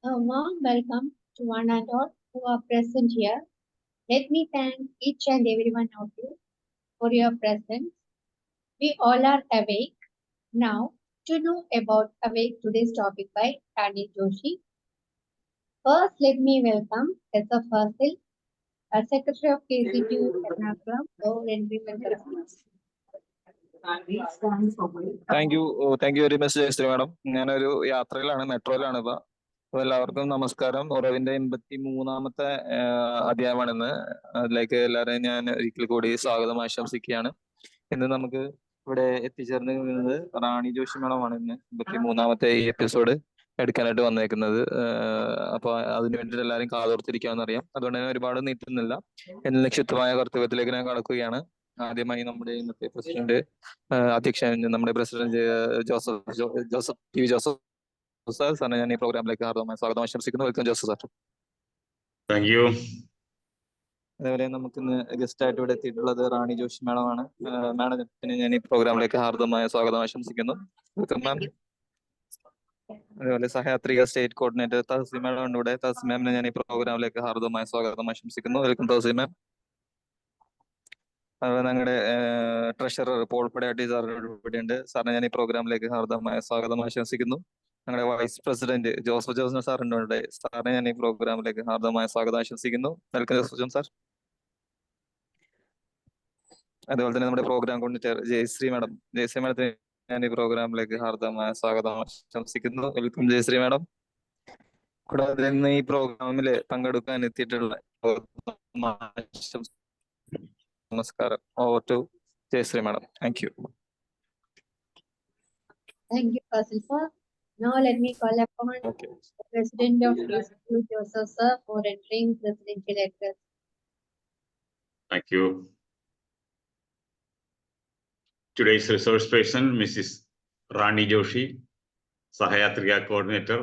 A warm welcome to one and all who are present here. Let me thank each and every one of you for your presence. We all are awake now to know about Awake today's topic by Rani Joshi. First, let me welcome S.F. Fasil, Secretary of KCTU Ernakulam, for entry welcome. Thank you very much Jayashree madam. ഞാനൊരു യാത്രയിലാണ്, മെട്രോയിലാണ് ഇപ്പൊ. എല്ലാവർക്കും നമസ്കാരം. ഉറവിന്റെ 83-ാമത്തെ അധ്യായമാണിന്ന്. അതിലേക്ക് എല്ലാവരെയും ഞാൻ ഒരിക്കൽ കൂടി സ്വാഗതം ആശംസിക്കുകയാണ്. ഇന്ന് നമുക്ക് ഇവിടെ എത്തിച്ചേർന്നിരുന്നത് റാണി ജോഷി മാഡമാണ്. ഇന്ന് 83-ാമത്തെ ഈ എപ്പിസോഡ് എടുക്കാനായിട്ട് വന്നേക്കുന്നത്. അപ്പൊ അതിനു വേണ്ടിയിട്ട് എല്ലാവരും കാതോർത്തിരിക്കാമെന്നറിയാം. അതുകൊണ്ട് തന്നെ ഒരുപാട് നീട്ടുന്നില്ല. എന്ന നിക്ഷിപ്തമായ കർത്തവ്യത്തിലേക്ക് ഞാൻ കടക്കുകയാണ്. ആദ്യമായി നമ്മുടെ ഇന്നത്തെ പ്രസിഡന്റ് അധ്യക്ഷൻ നമ്മുടെ president Joseph T V Joseph sir, സാറിനെ ഞാൻ ഈ പ്രോഗ്രാമിലേക്ക് ഹാർദവമായ സ്വാഗതം ആശംസിക്കുന്നു. Welcome Joseph sir. Thank you. അതേപോലെ നമുക്ക് ഇന്ന് ഗസ്റ്റ് ആയിട്ട് ഇവിടെ എത്തിയിട്ടുള്ളത് റാണി ജോഷി മാഡമാണ്. മാഡത്തിന് ഞാൻ ഈ പ്രോഗ്രാമിലേക്ക് ഹാർദവമായ സ്വാഗതം ആശംസിക്കുന്നു. വെൽക്കം മാം. അതേപോലെ സഹയാത്രിക സ്റ്റേറ്റ് കോർഡിനേറ്റർ തഹസീം മാഡം ഉണ്ട് ഇവിടെ. തഹസീം മാമിനെ ഞാൻ ഈ പ്രോഗ്രാമിലേക്ക് ഹാർദവമായ സ്വാഗതം ആശംസിക്കുന്നു. വെൽക്കം തഹസീം മാം. അതുപോലെ ഞങ്ങളുടെ ട്രഷറർ പോൾ പടയാട്ടി സാർ ഇവിടെയുണ്ട്. സാറിനെ ഞാൻ ഈ പ്രോഗ്രാമിലേക്ക് ഹാർദവമായ സ്വാഗതം ആശംസിക്കുന്നു. ഞങ്ങളുടെ വൈസ് പ്രസിഡന്റ് ജോസഫ് സാറുണ്ട് ഇവിടെ. സാറിനെ ഞാൻ ഈ പ്രോഗ്രാമിലേക്ക് ഹാർദവമായ സ്വാഗതം ആശംസിക്കുന്നു. Welcome Joseph sir. അതുപോലെ തന്നെ നമ്മുടെ പ്രോഗ്രാം കോർഡിനേറ്റർ ജയശ്രീ മാഡത്തിന് ഞാൻ ഈ പ്രോഗ്രാമിലേക്ക് ഹാർദവമായ സ്വാഗതം ആശംസിക്കുന്നു. Welcome Jayashree madam. കൂടാതെ ഇന്ന് ഈ പ്രോഗ്രാമിൽ പങ്കെടുക്കാൻ എത്തിയിട്ടുള്ള നമസ്കാരം. Over to Jayashree madam. Thank you. Thank you, Fasil sir. Now let me call upon the President of KCTU, Joseph sir, for entering presidential address. Thank you. Today's resource person, Mrs. Rani Joshi, Sahayatriga Coordinator,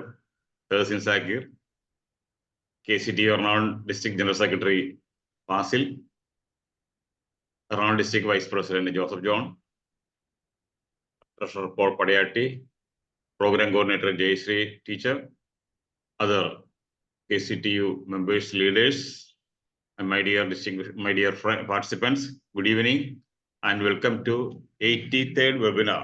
Tahsin Zakir, KCTU Ernakulam District General Secretary Fasil, Ernakulam District Vice President Joseph John, Treasurer Paul Padayati, Program Coordinator Jayashree Teacher, other KCTU members, leaders, and my dear participants, good evening and welcome to 83rd webinar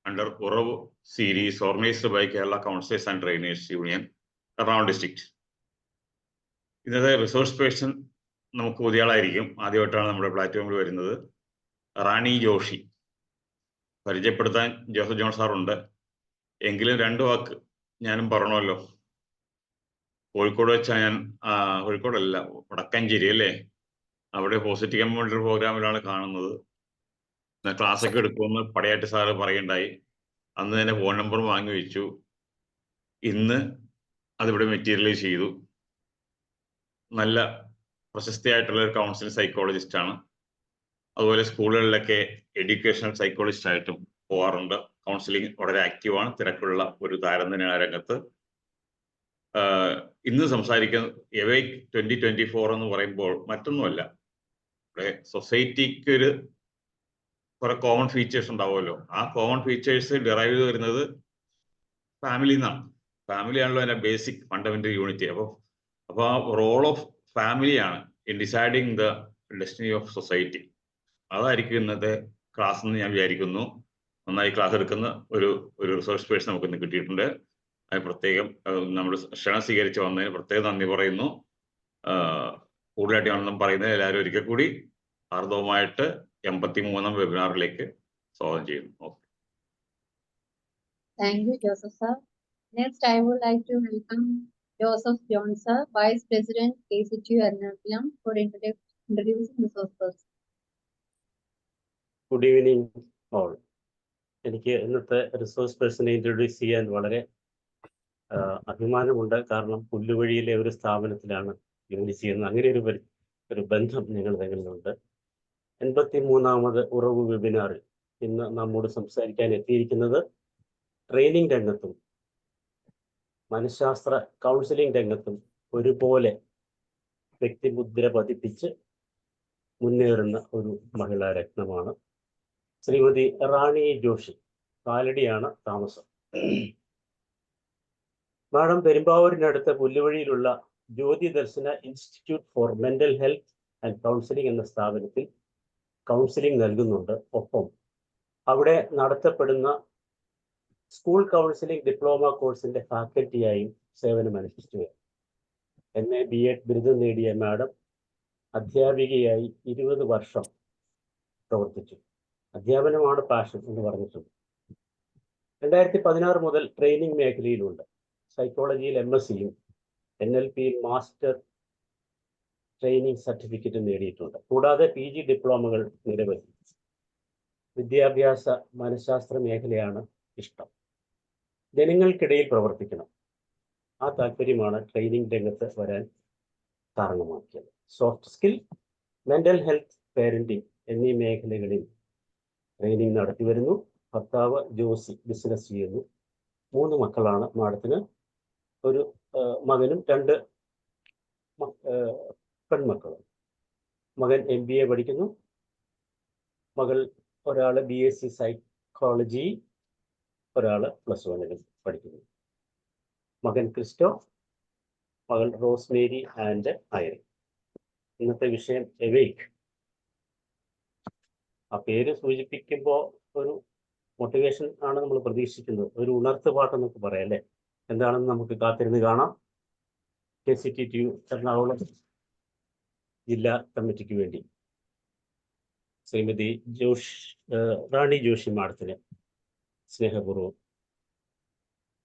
under Uravu series organized by Kerala Councillors and Trainers Union, Ernakulam District. ഇന്നത്തെ resource person നമുക്ക് പുതിയ ആളായിരിക്കും. ആദ്യമായിട്ടാണ് നമ്മുടെ പ്ലാറ്റ്ഫോമിൽ വരുന്നത്. റാണി ജോഷി പരിചയപ്പെടുത്താൻ Joseph John സാറുണ്ട്. എങ്കിലും 2 വാക്ക് ഞാനും പറഞ്ഞല്ലോ. കോഴിക്കോട് വെച്ചാൽ ഞാൻ കോഴിക്കോടല്ല, വടക്കഞ്ചേരി അല്ലേ, അവിടെ പോസിറ്റീവ് കമ്മ്യൂണിറ്റി പ്രോഗ്രാമിലാണ് കാണുന്നത്. ക്ലാസ്സൊക്കെ എടുക്കുമെന്ന് പടയാട്ടി സാറ് പറയുണ്ടായി. അന്ന് തന്നെ ഫോൺ നമ്പർ വാങ്ങി വെച്ചു. ഇന്ന് അതിവിടെ മെറ്റീരിയലൈസ് ചെയ്തു. നല്ല പ്രശസ്തിയായിട്ടുള്ള ഒരു കൗൺസിലിംഗ് സൈക്കോളജിസ്റ്റ് ആണ്. അതുപോലെ സ്കൂളുകളിലൊക്കെ എഡ്യൂക്കേഷണൽ സൈക്കോളജിസ്റ്റ് ആയിട്ടും പോകാറുണ്ട്. കൗൺസിലിംഗ് വളരെ ആക്റ്റീവാണ്. തിരക്കുള്ള ഒരു താരം തന്നെയാണ് രംഗത്ത്. ഇന്ന് സംസാരിക്കുന്ന എവേക്ക് 2024 എന്ന് പറയുമ്പോൾ മറ്റൊന്നുമല്ല, ഇവിടെ സൊസൈറ്റിക്ക് ഒരു കുറെ കോമൺ ഫീച്ചേഴ്സ് ഉണ്ടാവുമല്ലോ. ആ കോമൺ ഫീച്ചേഴ്സ് ഡിറൈവ് ചെയ്ത് വരുന്നത് ഫാമിലിയിൽ നിന്നാണ്. ഫാമിലിയാണല്ലോ അതിന്റെ ബേസിക് ഫണ്ടമെന്റൽ യൂണിറ്റി. അപ്പോൾ ആ റോൾ ഓഫ് ഫാമിലിയാണ് in deciding the destiny of society. അതായിരിക്കും ഇന്നത്തെ ക്ലാസ് എന്ന് ഞാൻ വിചാരിക്കുന്നു. നന്നായി ക്ലാസ് എടുക്കുന്ന ഒരു റിസോഴ്സ് പേഴ്സൺ നമുക്ക് ഇന്ന് കിട്ടിയിട്ടുണ്ട്. അത് പ്രത്യേകം നമ്മൾ ക്ഷണം സ്വീകരിച്ച് വന്നതിന് പ്രത്യേകം നന്ദി പറയുന്നു. കൂടുതലായിട്ട് ആണെന്നും പറയുന്നത് എല്ലാവരും ഒരിക്കൽ കൂടി ഹാർദവമായിട്ട് 83-ാം വെബിനാറിലേക്ക് സ്വാഗതം ചെയ്യുന്നു. Thank you, Joseph sir. Next, I would like to welcome Joseph John sir, Vice President KCTU Ernakulam, for introducing the resource person. Good evening all. എനിക്ക് ഇന്നത്തെ റിസോഴ്സ് പേഴ്സണെ ഇൻട്രൊഡ്യൂസ് ചെയ്യാൻ വളരെ അഭിമാനമുണ്ട്. കാരണം പുല്ലുവഴിയിലെ ഒരു സ്ഥാപനത്തിലാണ് ജോലി ചെയ്യുന്നത്. അങ്ങനെ ഒരു ബന്ധം ഞങ്ങൾ തമ്മിലുണ്ട്. 83-ാമത് ഉറവ് വെബിനാറിൽ ഇന്ന് നമ്മോട് സംസാരിക്കാൻ എത്തിയിരിക്കുന്നത് ട്രെയിനിങ് രംഗത്തും മനഃശാസ്ത്ര കൗൺസിലിംഗ് രംഗത്തും ഒരുപോലെ വ്യക്തിമുദ്ര പതിപ്പിച്ച് മുന്നേറുന്ന ഒരു മഹിളാ രത്നമാണ് ശ്രീമതി റാണി ജോഷി. കാലടിയാണ് താമസം. മാഡം പെരുമ്പാവൂരിനടുത്ത പുല്ലുവഴിയിലുള്ള Jyoti Darshana institute for mental health and counselling എന്ന സ്ഥാപനത്തിൽ കൗൺസിലിംഗ് നൽകുന്നുണ്ട്. ഒപ്പം അവിടെ നടത്തപ്പെടുന്ന സ്കൂൾ കൗൺസിലിംഗ് ഡിപ്ലോമ കോഴ്സിന്റെ ഫാക്കൽറ്റിയായും സേവനമനുഷ്ഠിച്ചു. MA B.Ed ബിരുദം നേടിയ മാഡം അധ്യാപികയായി 20 വർഷം പ്രവർത്തിച്ചു. അധ്യാപനമാണ് പാഷൻ എന്ന് പറഞ്ഞിട്ടുണ്ട്. 2016 മുതൽ ട്രെയിനിങ് മേഖലയിലുണ്ട്. സൈക്കോളജിയിൽ MSc-യും NLP-യിൽ മാസ്റ്റർ ട്രെയിനിങ് സർട്ടിഫിക്കറ്റും നേടിയിട്ടുണ്ട്. കൂടാതെ PG ഡിപ്ലോമകൾ നിരവധി. വിദ്യാഭ്യാസ മനഃശാസ്ത്ര മേഖലയാണ് ഇഷ്ടം. ജനങ്ങൾക്കിടയിൽ പ്രവർത്തിക്കണം. ആ താല്പര്യമാണ് ട്രെയിനിങ് രംഗത്ത് വരാൻ കാരണമാക്കിയത്. Soft skill, mental health, parenting എന്നീ മേഖലകളിൽ ട്രെയിനിങ് നടത്തി വരുന്നു. ഭർത്താവ് ജോസി ബിസിനസ് ചെയ്യുന്നു. 3 മക്കളാണ് മാഡത്തിന്. ഒരു മകനും 2 പെൺമക്കളും. മകൻ MBA പഠിക്കുന്നു. മകൾ ഒരാള് BSc സൈക്കോളജി, ഒരാള് +1 പഠിക്കുന്നു. മകൻ ക്രിസ്റ്റോ, മകൾ റോസ്മേരി ആൻഡ് ഐറി. ഇന്നത്തെ വിഷയം എവേക്ക്. ആ പേര് സൂചിപ്പിക്കുമ്പോൾ ഒരു മോട്ടിവേഷൻ ആണ് നമ്മൾ പ്രതീക്ഷിക്കുന്നത്. ഒരു ഉണർത്ത് പാട്ടെന്നൊക്കെ പറയാം അല്ലേ? എന്താണെന്ന് നമുക്ക് കാത്തിരുന്ന് കാണാം. KCTU എറണാകുളം ജില്ലാ കമ്മിറ്റിക്ക് വേണ്ടി ശ്രീമതി റാണി ജോഷി മാഡത്തിന് സ്നേഹപൂർവ്വം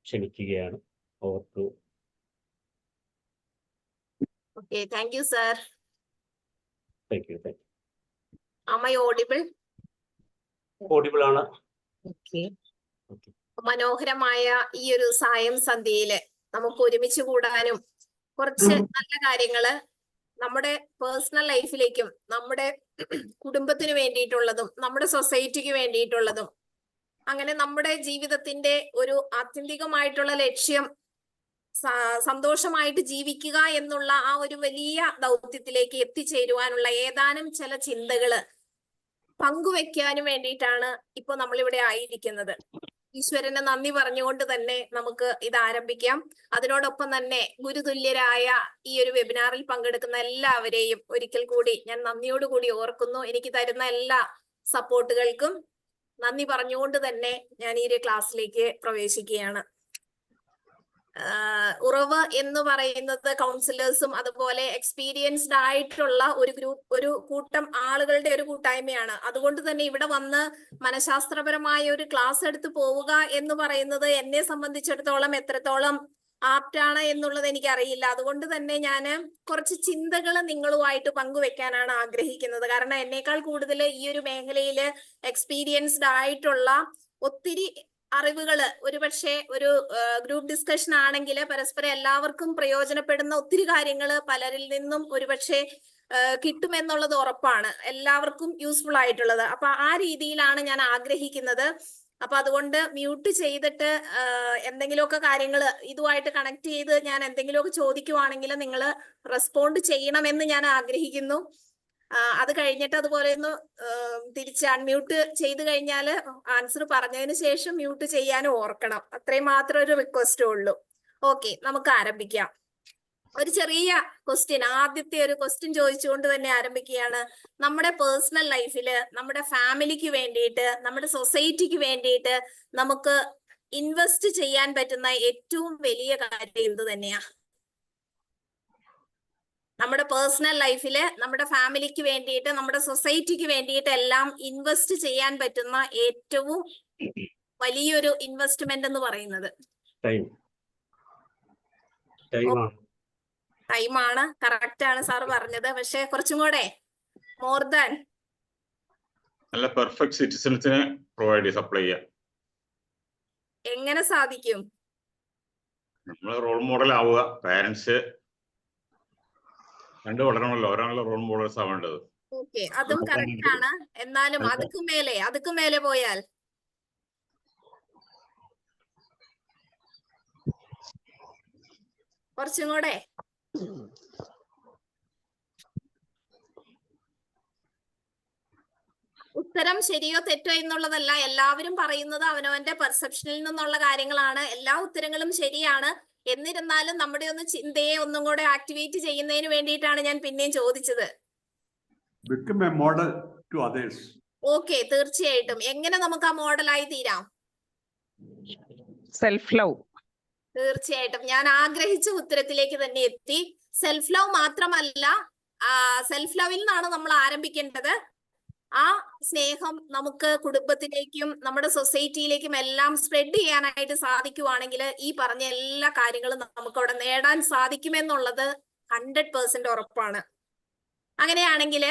ക്ഷണിക്കുകയാണ്. Over to. Okay, thank you, sir. Thank you. Am I audible? Audible ആണ്. Okay. മനോഹരമായ ഈ ഒരു സായം സന്ധ്യയില് നമുക്ക് ഒരുമിച്ച് കൂടാനും കുറച്ച് നല്ല കാര്യങ്ങള് നമ്മുടെ പേഴ്സണൽ ലൈഫിലേക്കും നമ്മുടെ കുടുംബത്തിന് വേണ്ടിയിട്ടുള്ളതും നമ്മുടെ സൊസൈറ്റിക്ക് വേണ്ടിയിട്ടുള്ളതും അങ്ങനെ നമ്മുടെ ജീവിതത്തിന്റെ ഒരു ആത്യന്തികമായിട്ടുള്ള ലക്ഷ്യം സന്തോഷമായിട്ട് ജീവിക്കുക എന്നുള്ള ആ ഒരു വലിയ ദൗത്യത്തിലേക്ക് എത്തിച്ചേരുവാനുള്ള ഏതാനും ചില ചിന്തകള് പങ്കുവെക്കാനും വേണ്ടിയിട്ടാണ് ഇപ്പൊ നമ്മളിവിടെ ആയിരിക്കുന്നത്. ഈശ്വരന് നന്ദി പറഞ്ഞുകൊണ്ട് തന്നെ നമുക്ക് ഇത് ആരംഭിക്കാം. അതിനോടൊപ്പം തന്നെ ഗുരുതുല്യരായ ഈ ഒരു വെബിനാറിൽ പങ്കെടുക്കുന്ന എല്ലാവരെയും ഒരിക്കൽ കൂടി ഞാൻ നന്ദിയോടുകൂടി ഓർക്കുന്നു. എനിക്ക് തരുന്ന എല്ലാ സപ്പോർട്ടുകൾക്കും നന്ദി പറഞ്ഞുകൊണ്ട് തന്നെ ഞാൻ ഈ ഒരു ക്ലാസ്സിലേക്ക് പ്രവേശിക്കുകയാണ്. ഉറവ് എന്ന് പറയുന്നത് കൗൺസിലേഴ്സും അതുപോലെ എക്സ്പീരിയൻസ്ഡ് ആയിട്ടുള്ള ഒരു കൂട്ടം ആളുകളുടെ ഒരു കൂട്ടായ്മയാണ്. അതുകൊണ്ട് തന്നെ ഇവിടെ വന്ന് മനഃശാസ്ത്രപരമായ ഒരു ക്ലാസ് എടുത്ത് പോവുക എന്ന് പറയുന്നത് എന്നെ സംബന്ധിച്ചിടത്തോളം എത്രത്തോളം ആപ്റ്റാണ് എന്നുള്ളത് എനിക്കറിയില്ല. അതുകൊണ്ട് തന്നെ ഞാൻ കുറച്ച് ചിന്തകൾ നിങ്ങളുമായിട്ട് പങ്കുവെക്കാനാണ് ആഗ്രഹിക്കുന്നത്. കാരണം എന്നേക്കാൾ കൂടുതൽ ഈ ഒരു മേഖലയിൽ എക്സ്പീരിയൻസ്ഡ് ആയിട്ടുള്ള ഒത്തിരി അറിവുകള് ഒരുപക്ഷെ ഒരു ഗ്രൂപ്പ് ഡിസ്കഷൻ ആണെങ്കിൽ പരസ്പരം എല്ലാവർക്കും പ്രയോജനപ്പെടുന്ന ഒത്തിരി കാര്യങ്ങള് പലരിൽ നിന്നും ഒരുപക്ഷെ കിട്ടുമെന്നുള്ളത് ഉറപ്പാണ്. എല്ലാവർക്കും യൂസ്ഫുൾ ആയിട്ടുള്ളത്. അപ്പൊ ആ രീതിയിലാണ് ഞാൻ ആഗ്രഹിക്കുന്നത്. അപ്പൊ അതുകൊണ്ട് മ്യൂട്ട് ചെയ്തിട്ട് എന്തെങ്കിലുമൊക്കെ കാര്യങ്ങൾ ഇതുമായിട്ട് കണക്ട് ചെയ്ത് ഞാൻ എന്തെങ്കിലുമൊക്കെ ചോദിക്കുവാണെങ്കിൽ നിങ്ങൾ റെസ്പോണ്ട് ചെയ്യണമെന്ന് ഞാൻ ആഗ്രഹിക്കുന്നു. അത് കഴിഞ്ഞിട്ട് അതുപോലെ ഒന്ന് തിരിച്ച് അൺമ്യൂട്ട് ചെയ്ത് കഴിഞ്ഞാൽ ആൻസർ പറഞ്ഞതിന് ശേഷം മ്യൂട്ട് ചെയ്യാനും ഓർക്കണം. അത്രയും മാത്രം ഒരു റിക്വസ്റ്റേ ഉള്ളൂ. ഓക്കെ, നമുക്ക് ആരംഭിക്കാം. ഒരു ചെറിയ ക്വസ്റ്റ്യൻ, ആദ്യത്തെ ഒരു ക്വസ്റ്റ്യൻ ചോദിച്ചുകൊണ്ട് തന്നെ ആരംഭിക്കുകയാണ്. നമ്മുടെ പേഴ്സണൽ ലൈഫില് നമ്മുടെ ഫാമിലിക്ക് വേണ്ടിയിട്ട് നമ്മുടെ സൊസൈറ്റിക്ക് വേണ്ടിയിട്ട് നമുക്ക് ഇൻവെസ്റ്റ് ചെയ്യാൻ പറ്റുന്ന ഏറ്റവും വലിയ കാര്യം എന്ത് തന്നെയാ? നമ്മുടെ പേഴ്സണൽ ലൈഫില് നമ്മുടെ ഫാമിലിക്ക് വേണ്ടിയിട്ട് നമ്മുടെ സൊസൈറ്റിക്ക് വേണ്ടിയിട്ട് എല്ലാം ഇൻവെസ്റ്റ് ചെയ്യാൻ പറ്റുന്ന ഏറ്റവും വലിയൊരു ഇൻവെസ്റ്റ്മെന്റ് എന്ന് പറയുന്നത് ടൈമാണ്. കറക്റ്റ് ആണ് സാർ പറഞ്ഞത്. പക്ഷെ കുറച്ചും കൂടെ മോർ ദാൻ നല്ല പെർഫെക്റ്റ് സിറ്റിസൺസിനെ പ്രൊവൈഡ് സപ്ലൈ ചെയ്യാം. എങ്ങനെ സാധിക്കും? നമ്മൾ റോൾ മോഡൽ ആവുക. പാരന്റ്സ് കണ്ടു വളരണമല്ലോ, അവരാണല്ലോ റോൾ മോഡൽസ് ആവേണ്ടത്. ഓക്കെ, അതും കറക്റ്റ് ആണ്. എന്നാലും അതുക്ക് മേലെ പോയാൽ കുറച്ചും കൂടെ ഉത്തരം ശരിയോ തെറ്റോ എന്നുള്ളതല്ല. എല്ലാവരും പറയുന്നത് അവനവന്റെ പെർസെപ്ഷനിൽ നിന്നുള്ള കാര്യങ്ങളാണ്. എല്ലാ ഉത്തരങ്ങളും ശരിയാണ്. എന്നിരുന്നാലും നമ്മുടെ ഒന്ന് ചിന്തയെ ഒന്നും കൂടെ ആക്ടിവേറ്റ് ചെയ്യുന്നതിന് വേണ്ടിയിട്ടാണ് ഞാൻ പിന്നെയും ചോദിച്ചത്. Become a model to others. Okay, തീർച്ചയായിട്ടും. എങ്ങനെ നമുക്ക് ആ മോഡലായി തീരാം? Self love. തീർച്ചയായിട്ടും ഞാൻ ആഗ്രഹിച്ച ഉത്തരത്തിലേക്ക് തന്നെ എത്തി. സെൽഫ് ലവ് മാത്രമല്ല, സെൽഫ് ലവിൽ നിന്നാണ് നമ്മൾ ആരംഭിക്കേണ്ടത്. ആ സ്നേഹം നമുക്ക് കുടുംബത്തിലേക്കും നമ്മുടെ സൊസൈറ്റിയിലേക്കും എല്ലാം സ്പ്രെഡ് ചെയ്യാനായിട്ട് സാധിക്കുവാണെങ്കിൽ ഈ പറഞ്ഞ എല്ലാ കാര്യങ്ങളും നമുക്ക് അവിടെ നേടാൻ സാധിക്കുമെന്നുള്ളത് 100% ഉറപ്പാണ്. അങ്ങനെയാണെങ്കിൽ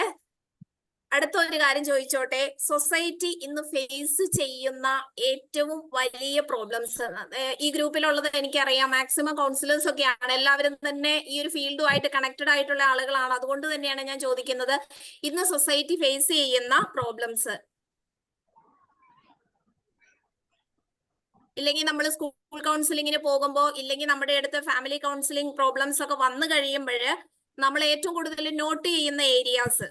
അടുത്ത ഒരു കാര്യം ചോദിച്ചോട്ടെ, സൊസൈറ്റി ഇന്ന് ഫേസ് ചെയ്യുന്ന ഏറ്റവും വലിയ പ്രോബ്ലംസ്. ഈ ഗ്രൂപ്പിലുള്ളത് എനിക്കറിയാം, മാക്സിമം കൗൺസിലേഴ്സ് ഒക്കെയാണ്, എല്ലാവരും തന്നെ ഈ ഒരു ഫീൽഡുമായിട്ട് കണക്റ്റഡ് ആയിട്ടുള്ള ആളുകളാണ്. അതുകൊണ്ട് തന്നെയാണ് ഞാൻ ചോദിക്കുന്നത്, ഇന്ന് സൊസൈറ്റി ഫേസ് ചെയ്യുന്ന പ്രോബ്ലംസ്. ഇല്ലെങ്കിൽ നമ്മൾ സ്കൂൾ കൗൺസിലിങ്ങിന് പോകുമ്പോൾ, ഇല്ലെങ്കിൽ നമ്മുടെ അടുത്ത് ഫാമിലി കൗൺസിലിംഗ് പ്രോബ്ലംസ് ഒക്കെ വന്നു കഴിയുമ്പോൾ നമ്മൾ ഏറ്റവും കൂടുതൽ നോട്ട് ചെയ്യുന്ന ഏരിയാസ്.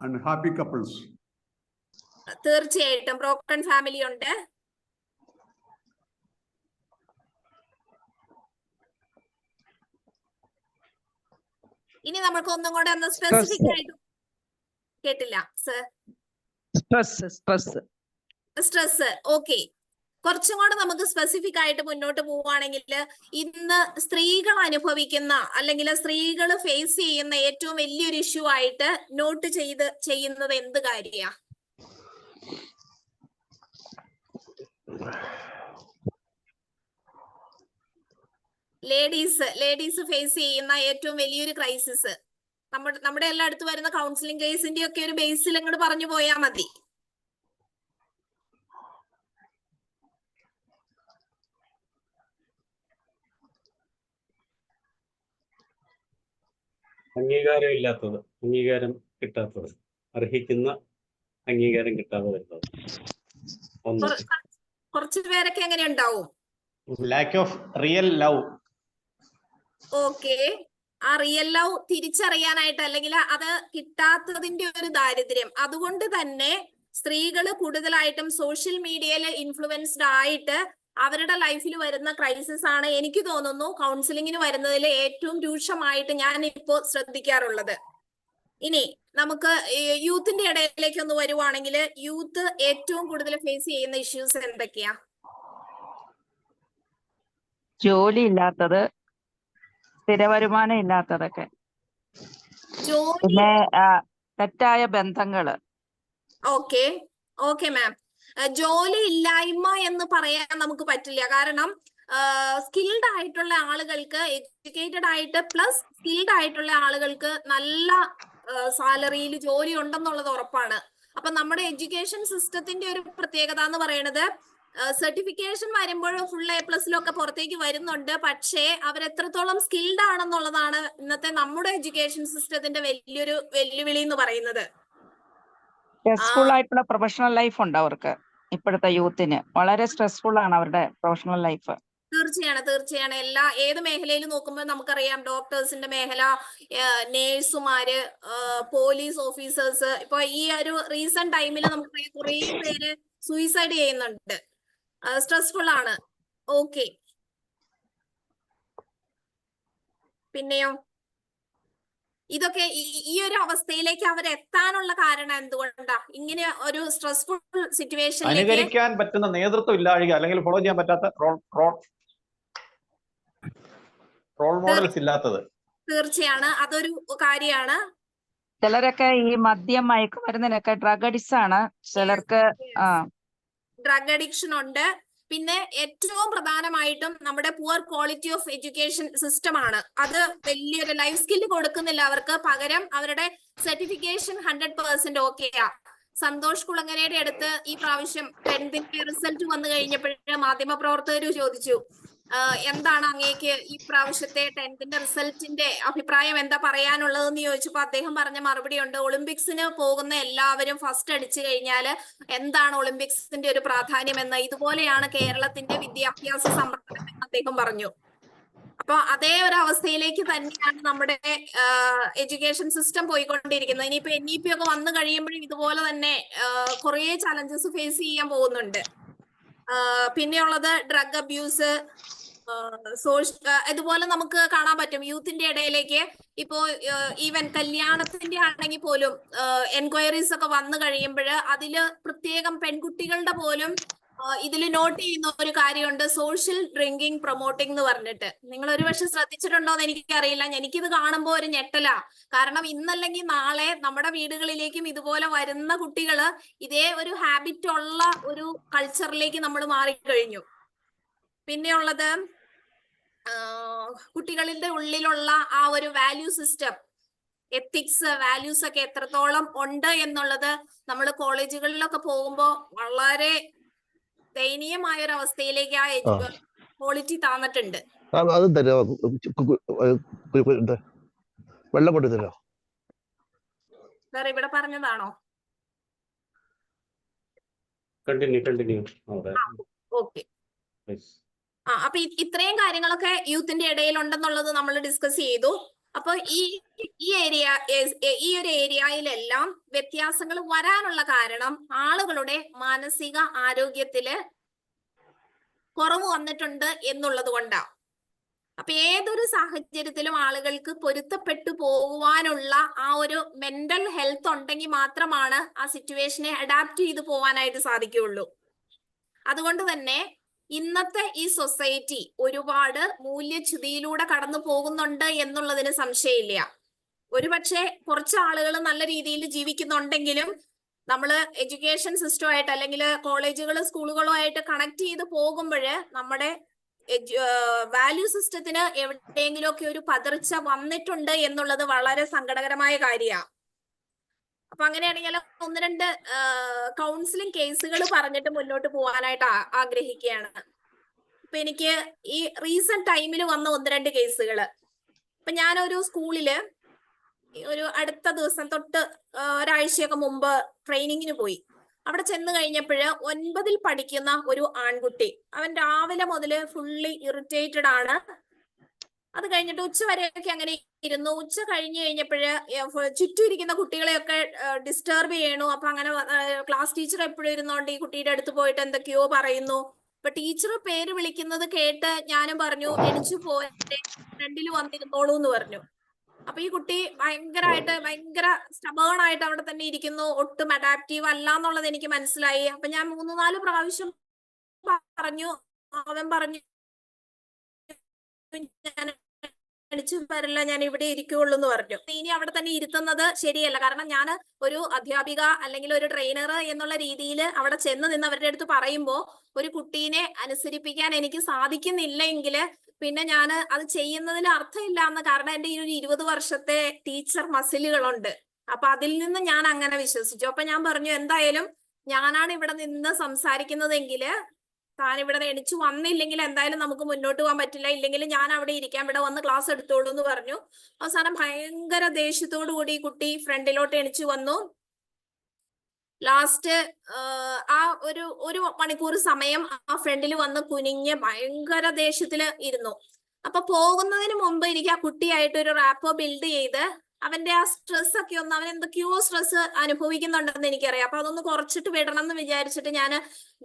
Unhappy couples. തീർച്ചയായിട്ടും ബ്രോക്കൺ ഫാമിലി ഉണ്ട്. ഇനി നമുക്ക് ഒന്നും കൂടെ ഒന്ന് സ്പെസിഫിക് ആയിട്ട് കേട്ടില്ല സർ. സ്ട്രെസ്. ഓക്കെ, കുറച്ചും കൂടെ നമുക്ക് സ്പെസിഫിക് ആയിട്ട് മുന്നോട്ട് പോവുകയാണെങ്കിൽ, ഇന്ന് സ്ത്രീകൾ അനുഭവിക്കുന്ന അല്ലെങ്കിൽ സ്ത്രീകൾ ഫേസ് ചെയ്യുന്ന ഏറ്റവും വലിയൊരു ഇഷ്യൂ ആയിട്ട് നോട്ട് ചെയ്യുന്നത് എന്ത് കാര്യ? ലേഡീസ് ഫേസ് ചെയ്യുന്ന ഏറ്റവും വലിയൊരു ക്രൈസിസ്. നമ്മുടെ എല്ലാ അടുത്ത് വരുന്ന കൗൺസിലിംഗ് കേസിന്റെ ഒക്കെ ഒരു ബേസിൽ അങ്ങോട്ട് പറഞ്ഞു പോയാൽ മതി. അംഗീകാരം കിട്ടാത്തത്, അർഹിക്കുന്ന അംഗീകാരം കിട്ടാതെ വരുന്നത്. കുറച്ചു പേരൊക്കെ എങ്ങനെ ഉണ്ടാവും? Lack of real love. Okay, ആ റിയൽ ലവ് തിരിച്ചറിയാനായിട്ട്, അല്ലെങ്കിൽ അത് കിട്ടാത്തതിന്റെ ഒരു ദാരിദ്ര്യം. അതുകൊണ്ട് തന്നെ സ്ത്രീകൾ കൂടുതലായിട്ടും സോഷ്യൽ മീഡിയയിൽ ഇൻഫ്ലുവൻസ്ഡ് ആയിട്ട് അവരുടെ ലൈഫിൽ വരുന്ന ക്രൈസിസ് ആണ് എനിക്ക് തോന്നുന്നു കൗൺസിലിങ്ങിന് വരുന്നതിൽ ഏറ്റവും രൂക്ഷമായിട്ട് ഞാൻ ഇപ്പോൾ ശ്രദ്ധിക്കാറുള്ളത്. ഇനി നമുക്ക് യൂത്തിന്റെ ഇടയിലേക്ക് ഒന്ന് വരുവാണെങ്കിൽ, യൂത്ത് ഏറ്റവും കൂടുതൽ ഫേസ് ചെയ്യുന്ന ഇഷ്യൂസ് എന്തൊക്കെയാ? ജോലി ഇല്ലാത്തത്, സ്ഥിര വരുമാനം ഇല്ലാത്തതൊക്കെ, പിന്നെ തെറ്റായ ബന്ധങ്ങള്. ഓക്കെ മാം, ജോലി ഇല്ലായ്മ എന്ന് പറയാൻ നമുക്ക് പറ്റില്ല. കാരണം സ്കിൽഡ് ആയിട്ടുള്ള ആളുകൾക്ക്, എഡ്യൂക്കേറ്റഡ് ആയിട്ട് പ്ലസ് സ്കിൽഡ് ആയിട്ടുള്ള ആളുകൾക്ക് നല്ല സാലറിയിൽ ജോലി ഉണ്ടെന്നുള്ളത് ഉറപ്പാണ്. അപ്പൊ നമ്മുടെ എഡ്യൂക്കേഷൻ സിസ്റ്റത്തിന്റെ ഒരു പ്രത്യേകത എന്ന് പറയുന്നത്, സർട്ടിഫിക്കേഷൻ വരുമ്പോഴും ഫുൾ A+ലൊക്കെ പുറത്തേക്ക് വരുന്നുണ്ട്. പക്ഷേ അവരെത്രത്തോളം സ്കിൽഡ് ആണെന്നുള്ളതാണ് ഇന്നത്തെ നമ്മുടെ എഡ്യൂക്കേഷൻ സിസ്റ്റത്തിന്റെ വലിയൊരു വെല്ലുവിളി എന്ന് പറയുന്നത്. സ്ട്രെസ്ഫുൾ ആയിട്ടുള്ള പ്രൊഫഷണൽ ലൈഫ് ഉണ്ട് അവർക്ക്. ഇപ്പോഴത്തെ യൂത്തിന് വളരെ സ്ട്രെസ്ഫുൾ ആണ് അവരുടെ പ്രൊഫഷണൽ ലൈഫ്. തീർച്ചയാണ്. ഏത് മേഖലയിൽ നോക്കുമ്പോൾ നമുക്കറിയാം, ഡോക്ടേഴ്സിന്റെ മേഖല, നേഴ്സുമാര്, പോലീസ് ഓഫീസേഴ്സ്. ഇപ്പൊ ഈ ഒരു റീസെന്റ് ടൈമിൽ നമുക്ക് കുറേ പേര് സൂയിസൈഡ് ചെയ്യുന്നുണ്ട്. സ്ട്രെസ്ഫുൾ ആണ്. ഓക്കെ, പിന്നെയോ ഇതൊക്കെ ഈ ഒരു അവസ്ഥയിലേക്ക് അവരെത്താനുള്ള കാരണം എന്തുകൊണ്ടാ? ഇങ്ങനെ ഒരു സ്ട്രെസ്ഫുൾ സിറ്റുവേഷൻ അനുകരിക്കാൻ പറ്റുന്ന നേതൃത്വം ഇല്ലാഴിക, അല്ലെങ്കിൽ ഫോളോ ചെയ്യാൻ പറ്റാത്ത റോൾ മോഡൽസ് ഇല്ലാത്തത്. തീർച്ചയാണ്, അതൊരു കാര്യമാണ്. ചിലരൊക്കെ ഈ മദ്യം, മയക്കുമരുന്നിനൊക്കെ ഡ്രഗ് അഡിക്ട്സ് ആണ്. ചിലർക്ക് ഡ്രഗ് അഡിക്ഷൻ ഉണ്ട്. പിന്നെ ഏറ്റവും പ്രധാനമായിട്ടും നമ്മുടെ poor quality of education system ആണ്. അത് വലിയൊരു ലൈഫ് സ്കില്ല് കൊടുക്കുന്നില്ല അവർക്ക്. പകരം അവരുടെ സർട്ടിഫിക്കേഷൻ 100% ഓക്കെയാ. സന്തോഷ് കുളങ്ങരയുടെ അടുത്ത് ഈ പ്രാവശ്യം 10th റിസൾട്ട് വന്നു കഴിഞ്ഞപ്പോഴേ മാധ്യമപ്രവർത്തകർ ചോദിച്ചു, എന്താണ് അങ്ങേക്ക് ഈ പ്രാവശ്യത്തെ 10th റിസൾട്ടിന്റെ അഭിപ്രായം എന്താ പറയാനുള്ളതെന്ന് ചോദിച്ചപ്പോൾ അദ്ദേഹം പറഞ്ഞ മറുപടി ഉണ്ട്, ഒളിമ്പിക്സിന് പോകുന്ന എല്ലാവരും ഫസ്റ്റ് അടിച്ചു കഴിഞ്ഞാൽ എന്താണ് ഒളിമ്പിക്സിന്റെ ഒരു പ്രാധാന്യം എന്ന്, ഇതുപോലെയാണ് കേരളത്തിന്റെ വിദ്യാഭ്യാസ സമ്പ്രദായം എന്ന് അദ്ദേഹം പറഞ്ഞു. അപ്പൊ അതേ ഒരു അവസ്ഥയിലേക്ക് തന്നെയാണ് നമ്മുടെ എഡ്യൂക്കേഷൻ സിസ്റ്റം പോയിക്കൊണ്ടിരിക്കുന്നത്. ഇനിയിപ്പോ NEP ഒക്കെ വന്നു കഴിയുമ്പോഴും ഇതുപോലെ തന്നെ കുറെ ചലഞ്ചസ് ഫേസ് ചെയ്യാൻ പോകുന്നുണ്ട്. പിന്നെയുള്ളത് ഡ്രഗ് അബ്യൂസ്, ഇതുപോലെ നമുക്ക് കാണാൻ പറ്റും യൂത്തിന്റെ ഇടയിലേക്ക് ഇപ്പോ ഈവൻ കല്യാണത്തിന്റെ ആണെങ്കിൽ പോലും എൻക്വയറീസ് ഒക്കെ വന്നു കഴിയുമ്പോൾ അതില് പ്രത്യേകം പെൺകുട്ടികളുടെ പോലും ഇതിൽ നോട്ട് ചെയ്യുന്ന ഒരു കാര്യമുണ്ട്, സോഷ്യൽ ഡ്രിങ്കിങ് പ്രൊമോട്ടിംഗ് എന്ന് പറഞ്ഞിട്ട്. നിങ്ങൾ ഒരു പക്ഷെ ശ്രദ്ധിച്ചിട്ടുണ്ടോ എന്ന് എനിക്കറിയില്ല, എനിക്കിത് കാണുമ്പോൾ ഒരു ഞെട്ടലാ. കാരണം ഇന്നല്ലെങ്കിൽ നാളെ നമ്മുടെ വീടുകളിലേക്കും ഇതുപോലെ വരുന്ന കുട്ടികള് ഇതേ ഒരു ഹാബിറ്റ് ഉള്ള ഒരു കൾച്ചറിലേക്ക് നമ്മൾ മാറിക്കഴിഞ്ഞു. പിന്നെയുള്ളത് കുട്ടികളുടെ ഉള്ളിലുള്ള ആ ഒരു വാല്യൂ സിസ്റ്റം, എത്തിക്സ്, വാല്യൂസ് ഒക്കെ എത്രത്തോളം ഉണ്ട് എന്നുള്ളത് നമ്മൾ കോളേജുകളിലൊക്കെ പോകുമ്പോൾ വളരെ ദയനീയമായ ഒരു അവസ്ഥയിലേക്ക് ആ ക്വാളിറ്റി താന്നിട്ടുണ്ട്. അത് തരോ, വെള്ളം കൊണ്ട് തരോ സാർ ഇവിടെ പറഞ്ഞതാണോ? കണ്ടിന്യൂ. ഓക്കെ. അപ്പൊ ഇത്രയും കാര്യങ്ങളൊക്കെ യൂത്തിന്റെ ഇടയിൽ ഉണ്ടെന്നുള്ളത് നമ്മൾ ഡിസ്കസ് ചെയ്തു. അപ്പൊ ഈ ഒരു ഏരിയയിലെല്ലാം വ്യത്യാസങ്ങൾ വരാനുള്ള കാരണം ആളുകളുടെ മാനസിക ആരോഗ്യത്തില് കുറവ് വന്നിട്ടുണ്ട് എന്നുള്ളത് കൊണ്ടാണ്. അപ്പൊ ഏതൊരു സാഹചര്യത്തിലും ആളുകൾക്ക് പൊരുത്തപ്പെട്ടു പോകുവാനുള്ള ആ ഒരു മെന്റൽ ഹെൽത്ത് ഉണ്ടെങ്കിൽ മാത്രമാണ് ആ സിറ്റുവേഷനെ അഡാപ്റ്റ് ചെയ്ത് പോവാനായിട്ട് സാധിക്കുകയുള്ളൂ. അതുകൊണ്ട് തന്നെ ഇന്നത്തെ ഈ സൊസൈറ്റി ഒരുപാട് മൂല്യച്യുതിയിലൂടെ കടന്നു പോകുന്നുണ്ട് എന്നുള്ളതിന് സംശയമില്ല. ഒരുപക്ഷെ കുറച്ച് ആളുകൾ നല്ല രീതിയിൽ ജീവിക്കുന്നുണ്ടെങ്കിലും നമ്മള് എഡ്യൂക്കേഷൻ സിസ്റ്റമായിട്ട് അല്ലെങ്കിൽ കോളേജുകൾ സ്കൂളുകളുമായിട്ട് കണക്ട് ചെയ്ത് പോകുമ്പോൾ നമ്മുടെ വാല്യൂ സിസ്റ്റത്തിന് എവിടെയെങ്കിലുമൊക്കെ ഒരു പതർച്ച വന്നിട്ടുണ്ട് എന്നുള്ളത് വളരെ സങ്കടകരമായ കാര്യമാണ്. അപ്പൊ അങ്ങനെയാണെങ്കിൽ 1-2 കൗൺസിലിംഗ് കേസുകൾ പറഞ്ഞിട്ട് മുന്നോട്ട് പോകാനായിട്ട് ആഗ്രഹിക്കുകയാണ്. ഇപ്പൊ എനിക്ക് ഈ റീസെന്റ് ടൈമിൽ വന്ന 1-2 കേസുകള്, ഇപ്പൊ ഞാനൊരു സ്കൂളില് ഒരു അടുത്ത ദിവസം തൊട്ട് ഒരാഴ്ചയൊക്കെ മുമ്പ് ട്രെയിനിങ്ങിന് പോയി. അവിടെ ചെന്ന് കഴിഞ്ഞപ്പോഴ് 9ൽ പഠിക്കുന്ന ഒരു ആൺകുട്ടി, അവൻ രാവിലെ മുതല് ഫുള്ളി ഇറിറ്റേറ്റഡ് ആണ്. അത് കഴിഞ്ഞിട്ട് ഉച്ച വരെയൊക്കെ അങ്ങനെ ഇരുന്നു. ഉച്ച കഴിഞ്ഞു കഴിഞ്ഞപ്പോഴ് ചുറ്റും ഇരിക്കുന്ന കുട്ടികളെയൊക്കെ ഡിസ്റ്റർബ് ചെയ്യണു. അപ്പൊ അങ്ങനെ ക്ലാസ് ടീച്ചർ എപ്പോഴും ഇരുന്നോണ്ട് ഈ കുട്ടിയുടെ അടുത്ത് പോയിട്ട് എന്തൊക്കെയോ പറയുന്നു. അപ്പൊ ടീച്ചർ പേര് വിളിക്കുന്നത് കേട്ട് ഞാനും പറഞ്ഞു എണിച്ചു പോയെ, ഫ്രണ്ടിൽ വന്നിരുന്നോളൂ എന്ന് പറഞ്ഞു. അപ്പൊ ഈ കുട്ടി ഭയങ്കര സ്റ്റബേൺ ആയിട്ട് അവിടെ തന്നെ ഇരിക്കുന്നു, ഒട്ടും അഡാപ്റ്റീവ് അല്ല എന്നുള്ളത് എനിക്ക് മനസ്സിലായി. അപ്പൊ ഞാൻ 3-4 പ്രാവശ്യം പറഞ്ഞു. അവൻ പറഞ്ഞു ഞാൻ എണിച്ചു വരില്ല, ഞാൻ ഇവിടെ ഇരിക്കുള്ളൂ എന്ന് പറഞ്ഞു. ഇനി അവിടെ തന്നെ ഇരുത്തുന്നത് ശരിയല്ല. കാരണം ഞാൻ ഒരു അധ്യാപിക അല്ലെങ്കിൽ ഒരു ട്രെയിനർ എന്നുള്ള രീതിയിൽ അവിടെ ചെന്ന് നിന്ന് അവരുടെ അടുത്ത് പറയുമ്പോൾ ഒരു കുട്ടീനെ അനുസരിപ്പിക്കാൻ എനിക്ക് സാധിക്കുന്നില്ലെങ്കിൽ പിന്നെ ഞാൻ അത് ചെയ്യുന്നതിൽ അർത്ഥമില്ല എന്ന്. കാരണം എന്റെ ഈ ഒരു 20 വർഷത്തെ ടീച്ചർ മസിലുകളുണ്ട്. അപ്പൊ അതിൽ നിന്ന് ഞാൻ അങ്ങനെ വിശ്വസിച്ചു. അപ്പൊ ഞാൻ പറഞ്ഞു എന്തായാലും ഞാനാണ് ഇവിടെ നിന്ന് സംസാരിക്കുന്നതെങ്കിൽ താൻ ഇവിടെ എണിച്ചു വന്നില്ലെങ്കിൽ എന്തായാലും നമുക്ക് മുന്നോട്ട് പോകാൻ പറ്റില്ല, ഇല്ലെങ്കിൽ ഞാൻ അവിടെ ഇരിക്കാം, ഇവിടെ വന്ന് ക്ലാസ് എടുത്തോളൂ എന്ന് പറഞ്ഞു. അവസാനം ഭയങ്കര ദേഷ്യത്തോടു കൂടി കുട്ടി ഫ്രണ്ടിലോട്ട് എണിച്ചു വന്നു. ലാസ്റ്റ് ആ ഒരു മണിക്കൂർ സമയം ആ ഫ്രണ്ടിൽ വന്ന് കുനിഞ്ഞ് ഭയങ്കര ദേഷ്യത്തില് ഇരുന്നു. അപ്പൊ പോകുന്നതിന് മുമ്പ് എനിക്ക് ആ കുട്ടിയായിട്ട് ഒരു റാപ്പോ ബിൽഡ് ചെയ്ത് അവന്റെ ആ സ്ട്രെസ് ഒക്കെ ഒന്ന്, അവൻ എന്തൊക്കെയോ സ്ട്രെസ് അനുഭവിക്കുന്നുണ്ടെന്ന് എനിക്കറിയാം. അപ്പൊ അതൊന്ന് കുറച്ചിട്ട് വിടണം എന്ന് വിചാരിച്ചിട്ട് ഞാൻ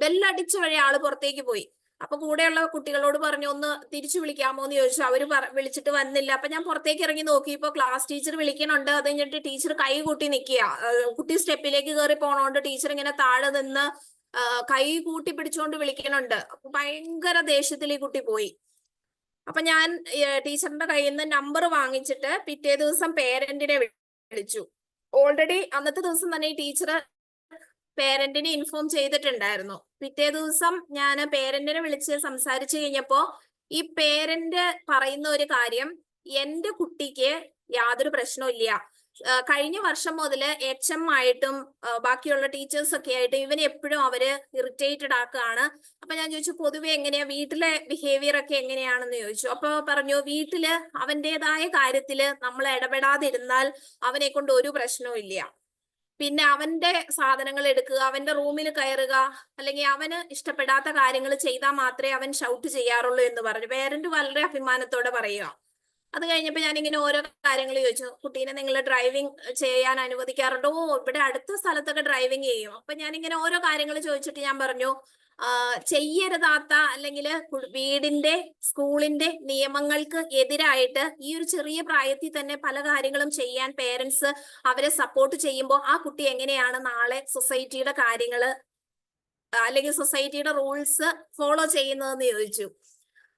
ബെല്ലടിച്ച വഴി ആള് പുറത്തേക്ക് പോയി. അപ്പൊ കൂടെയുള്ള കുട്ടികളോട് പറഞ്ഞു ഒന്ന് തിരിച്ചു വിളിക്കാമോ എന്ന് ചോദിച്ചു. അവര് വിളിച്ചിട്ട് വന്നില്ല. അപ്പൊ ഞാൻ പുറത്തേക്ക് ഇറങ്ങി നോക്കിയപ്പോ ക്ലാസ് ടീച്ചർ വിളിക്കണുണ്ട്. അത് കഴിഞ്ഞിട്ട് ടീച്ചർ കൈ കൂട്ടി നിൽക്കുക. കുട്ടി സ്റ്റെപ്പിലേക്ക് കയറി പോണോണ്ട് ടീച്ചർ ഇങ്ങനെ താഴെ നിന്ന് കൈ കൂട്ടി പിടിച്ചുകൊണ്ട് വിളിക്കണുണ്ട്. അപ്പൊ ഭയങ്കര ദേഷ്യത്തിൽ ഈ കുട്ടി പോയി. അപ്പൊ ഞാൻ ടീച്ചറിന്റെ കയ്യിൽ നിന്ന് നമ്പർ വാങ്ങിച്ചിട്ട് പിറ്റേ ദിവസം പേരന്റിനെ വിളിച്ചു. ഓൾറെഡി അന്നത്തെ ദിവസം തന്നെ ഈ ടീച്ചർ പേരന്റിനെ ഇൻഫോം ചെയ്തിട്ടുണ്ടായിരുന്നു. പിറ്റേ ദിവസം ഞാൻ പേരന്റിനെ വിളിച്ച് സംസാരിച്ചു കഴിഞ്ഞപ്പോ ഈ പേരന്റ് പറയുന്ന ഒരു കാര്യം, എന്റെ കുട്ടിക്ക് യാതൊരു പ്രശ്നവും ഇല്ല, കഴിഞ്ഞ വർഷം മുതൽ HM ആയിട്ടും ബാക്കിയുള്ള ടീച്ചേഴ്സ് ഒക്കെ ആയിട്ട് ഇവന് എപ്പോഴും അവര് ഇറിറ്റേറ്റഡ് ആക്കുകയാണ്. അപ്പൊ ഞാൻ ചോദിച്ചു പൊതുവെ എങ്ങനെയാ വീട്ടിലെ ബിഹേവിയർ ഒക്കെ എങ്ങനെയാണെന്ന് ചോദിച്ചു. അപ്പൊ പറഞ്ഞു വീട്ടില് അവന്റേതായ കാര്യത്തില് നമ്മൾ ഇടപെടാതിരുന്നാൽ അവനെ കൊണ്ട് ഒരു പ്രശ്നവും ഇല്ല. പിന്നെ അവന്റെ സാധനങ്ങൾ എടുക്കുക, അവന്റെ റൂമിൽ കയറുക, അല്ലെങ്കിൽ അവന് ഇഷ്ടപ്പെടാത്ത കാര്യങ്ങൾ ചെയ്താൽ മാത്രമേ അവൻ ഷൗട്ട് ചെയ്യാറുള്ളൂ എന്ന് പറഞ്ഞു. പേരന്റ് വളരെ അഭിമാനത്തോടെ പറയുക. അത് കഴിഞ്ഞപ്പോ ഞാനിങ്ങനെ ഓരോ കാര്യങ്ങൾ ചോദിച്ചു. കുട്ടീനെ നിങ്ങൾ ഡ്രൈവിംഗ് ചെയ്യാൻ അനുവദിക്കാറുണ്ടോ? ഇവിടെ അടുത്ത സ്ഥലത്തൊക്കെ ഡ്രൈവിംഗ് ചെയ്യും. അപ്പൊ ഞാനിങ്ങനെ ഓരോ കാര്യങ്ങൾ ചോദിച്ചിട്ട് ഞാൻ പറഞ്ഞു ചെയ്യരുതാത്ത അല്ലെങ്കിൽ വീടിന്റെ സ്കൂളിന്റെ നിയമങ്ങൾക്ക് എതിരായിട്ട് ഈ ഒരു ചെറിയ പ്രായത്തിൽ തന്നെ പല കാര്യങ്ങളും ചെയ്യാൻ പേരൻസ് അവരെ സപ്പോർട്ട് ചെയ്യുമ്പോൾ ആ കുട്ടി എങ്ങനെയാണ് നാളെ സൊസൈറ്റിയുടെ കാര്യങ്ങള് അല്ലെങ്കിൽ സൊസൈറ്റിയുടെ റൂൾസ് ഫോളോ ചെയ്യുന്നതെന്ന് ചോദിച്ചു.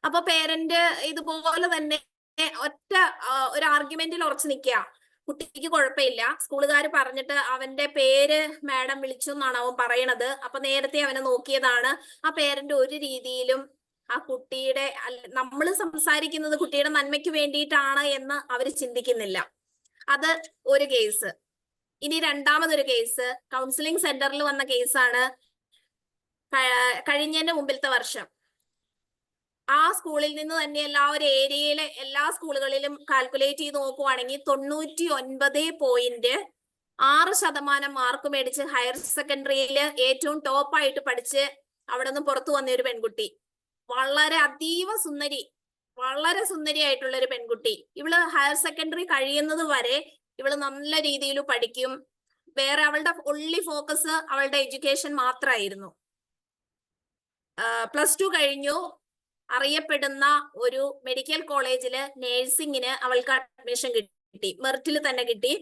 അപ്പൊ പേരന്റ് ഇതുപോലെ തന്നെ ഒറ്റ ഒരു ആർഗ്യുമെന്റിൽ ഉറച്ചു നിൽക്കുക. കുട്ടിക്ക് കുഴപ്പമില്ല, സ്കൂളുകാർ പറഞ്ഞിട്ട് അവന്റെ പേര് മാഡം വിളിച്ചു എന്നാണ് അവൻ പറയണത്. അപ്പൊ നേരത്തെ അവനെ നോക്കിയതാണ്. ആ പേരന്റ് ഒരു രീതിയിലും ആ കുട്ടിയുടെ നമ്മൾ സംസാരിക്കുന്നത് കുട്ടിയുടെ നന്മയ്ക്ക് വേണ്ടിയിട്ടാണ് എന്ന് അവര് ചിന്തിക്കുന്നില്ല. അത് ഒരു കേസ്. ഇനി രണ്ടാമതൊരു കേസ് കൗൺസിലിംഗ് സെന്ററിൽ വന്ന കേസാണ്. കഴിഞ്ഞതിന്റെ മുമ്പിലത്തെ വർഷം ആ സ്കൂളിൽ നിന്ന് തന്നെ ഒരു ഏരിയയിലെ എല്ലാ സ്കൂളുകളിലും കാൽക്കുലേറ്റ് ചെയ്ത് നോക്കുവാണെങ്കിൽ 99.6% മാർക്ക് മേടിച്ച് ഹയർ സെക്കൻഡറിയില് ഏറ്റവും ടോപ്പായിട്ട് പഠിച്ച് അവിടെ നിന്ന് പുറത്തു വന്ന ഒരു പെൺകുട്ടി. വളരെ അതീവ സുന്ദരി, വളരെ സുന്ദരിയായിട്ടുള്ള ഒരു പെൺകുട്ടി. ഇവള് ഹയർ സെക്കൻഡറി കഴിയുന്നത് വരെ ഇവള് നല്ല രീതിയിൽ പഠിക്കും. വേറെ അവളുടെ ഒൺലി ഫോക്കസ് അവളുടെ എഡ്യൂക്കേഷൻ മാത്രമായിരുന്നു. +2 കഴിഞ്ഞു. അറിയപ്പെടുന്ന ഒരു മെഡിക്കൽ കോളേജില് നേഴ്സിംഗിന് അവൾക്ക് അഡ്മിഷൻ കിട്ടി, മെറിറ്റിൽ തന്നെ കിട്ടി.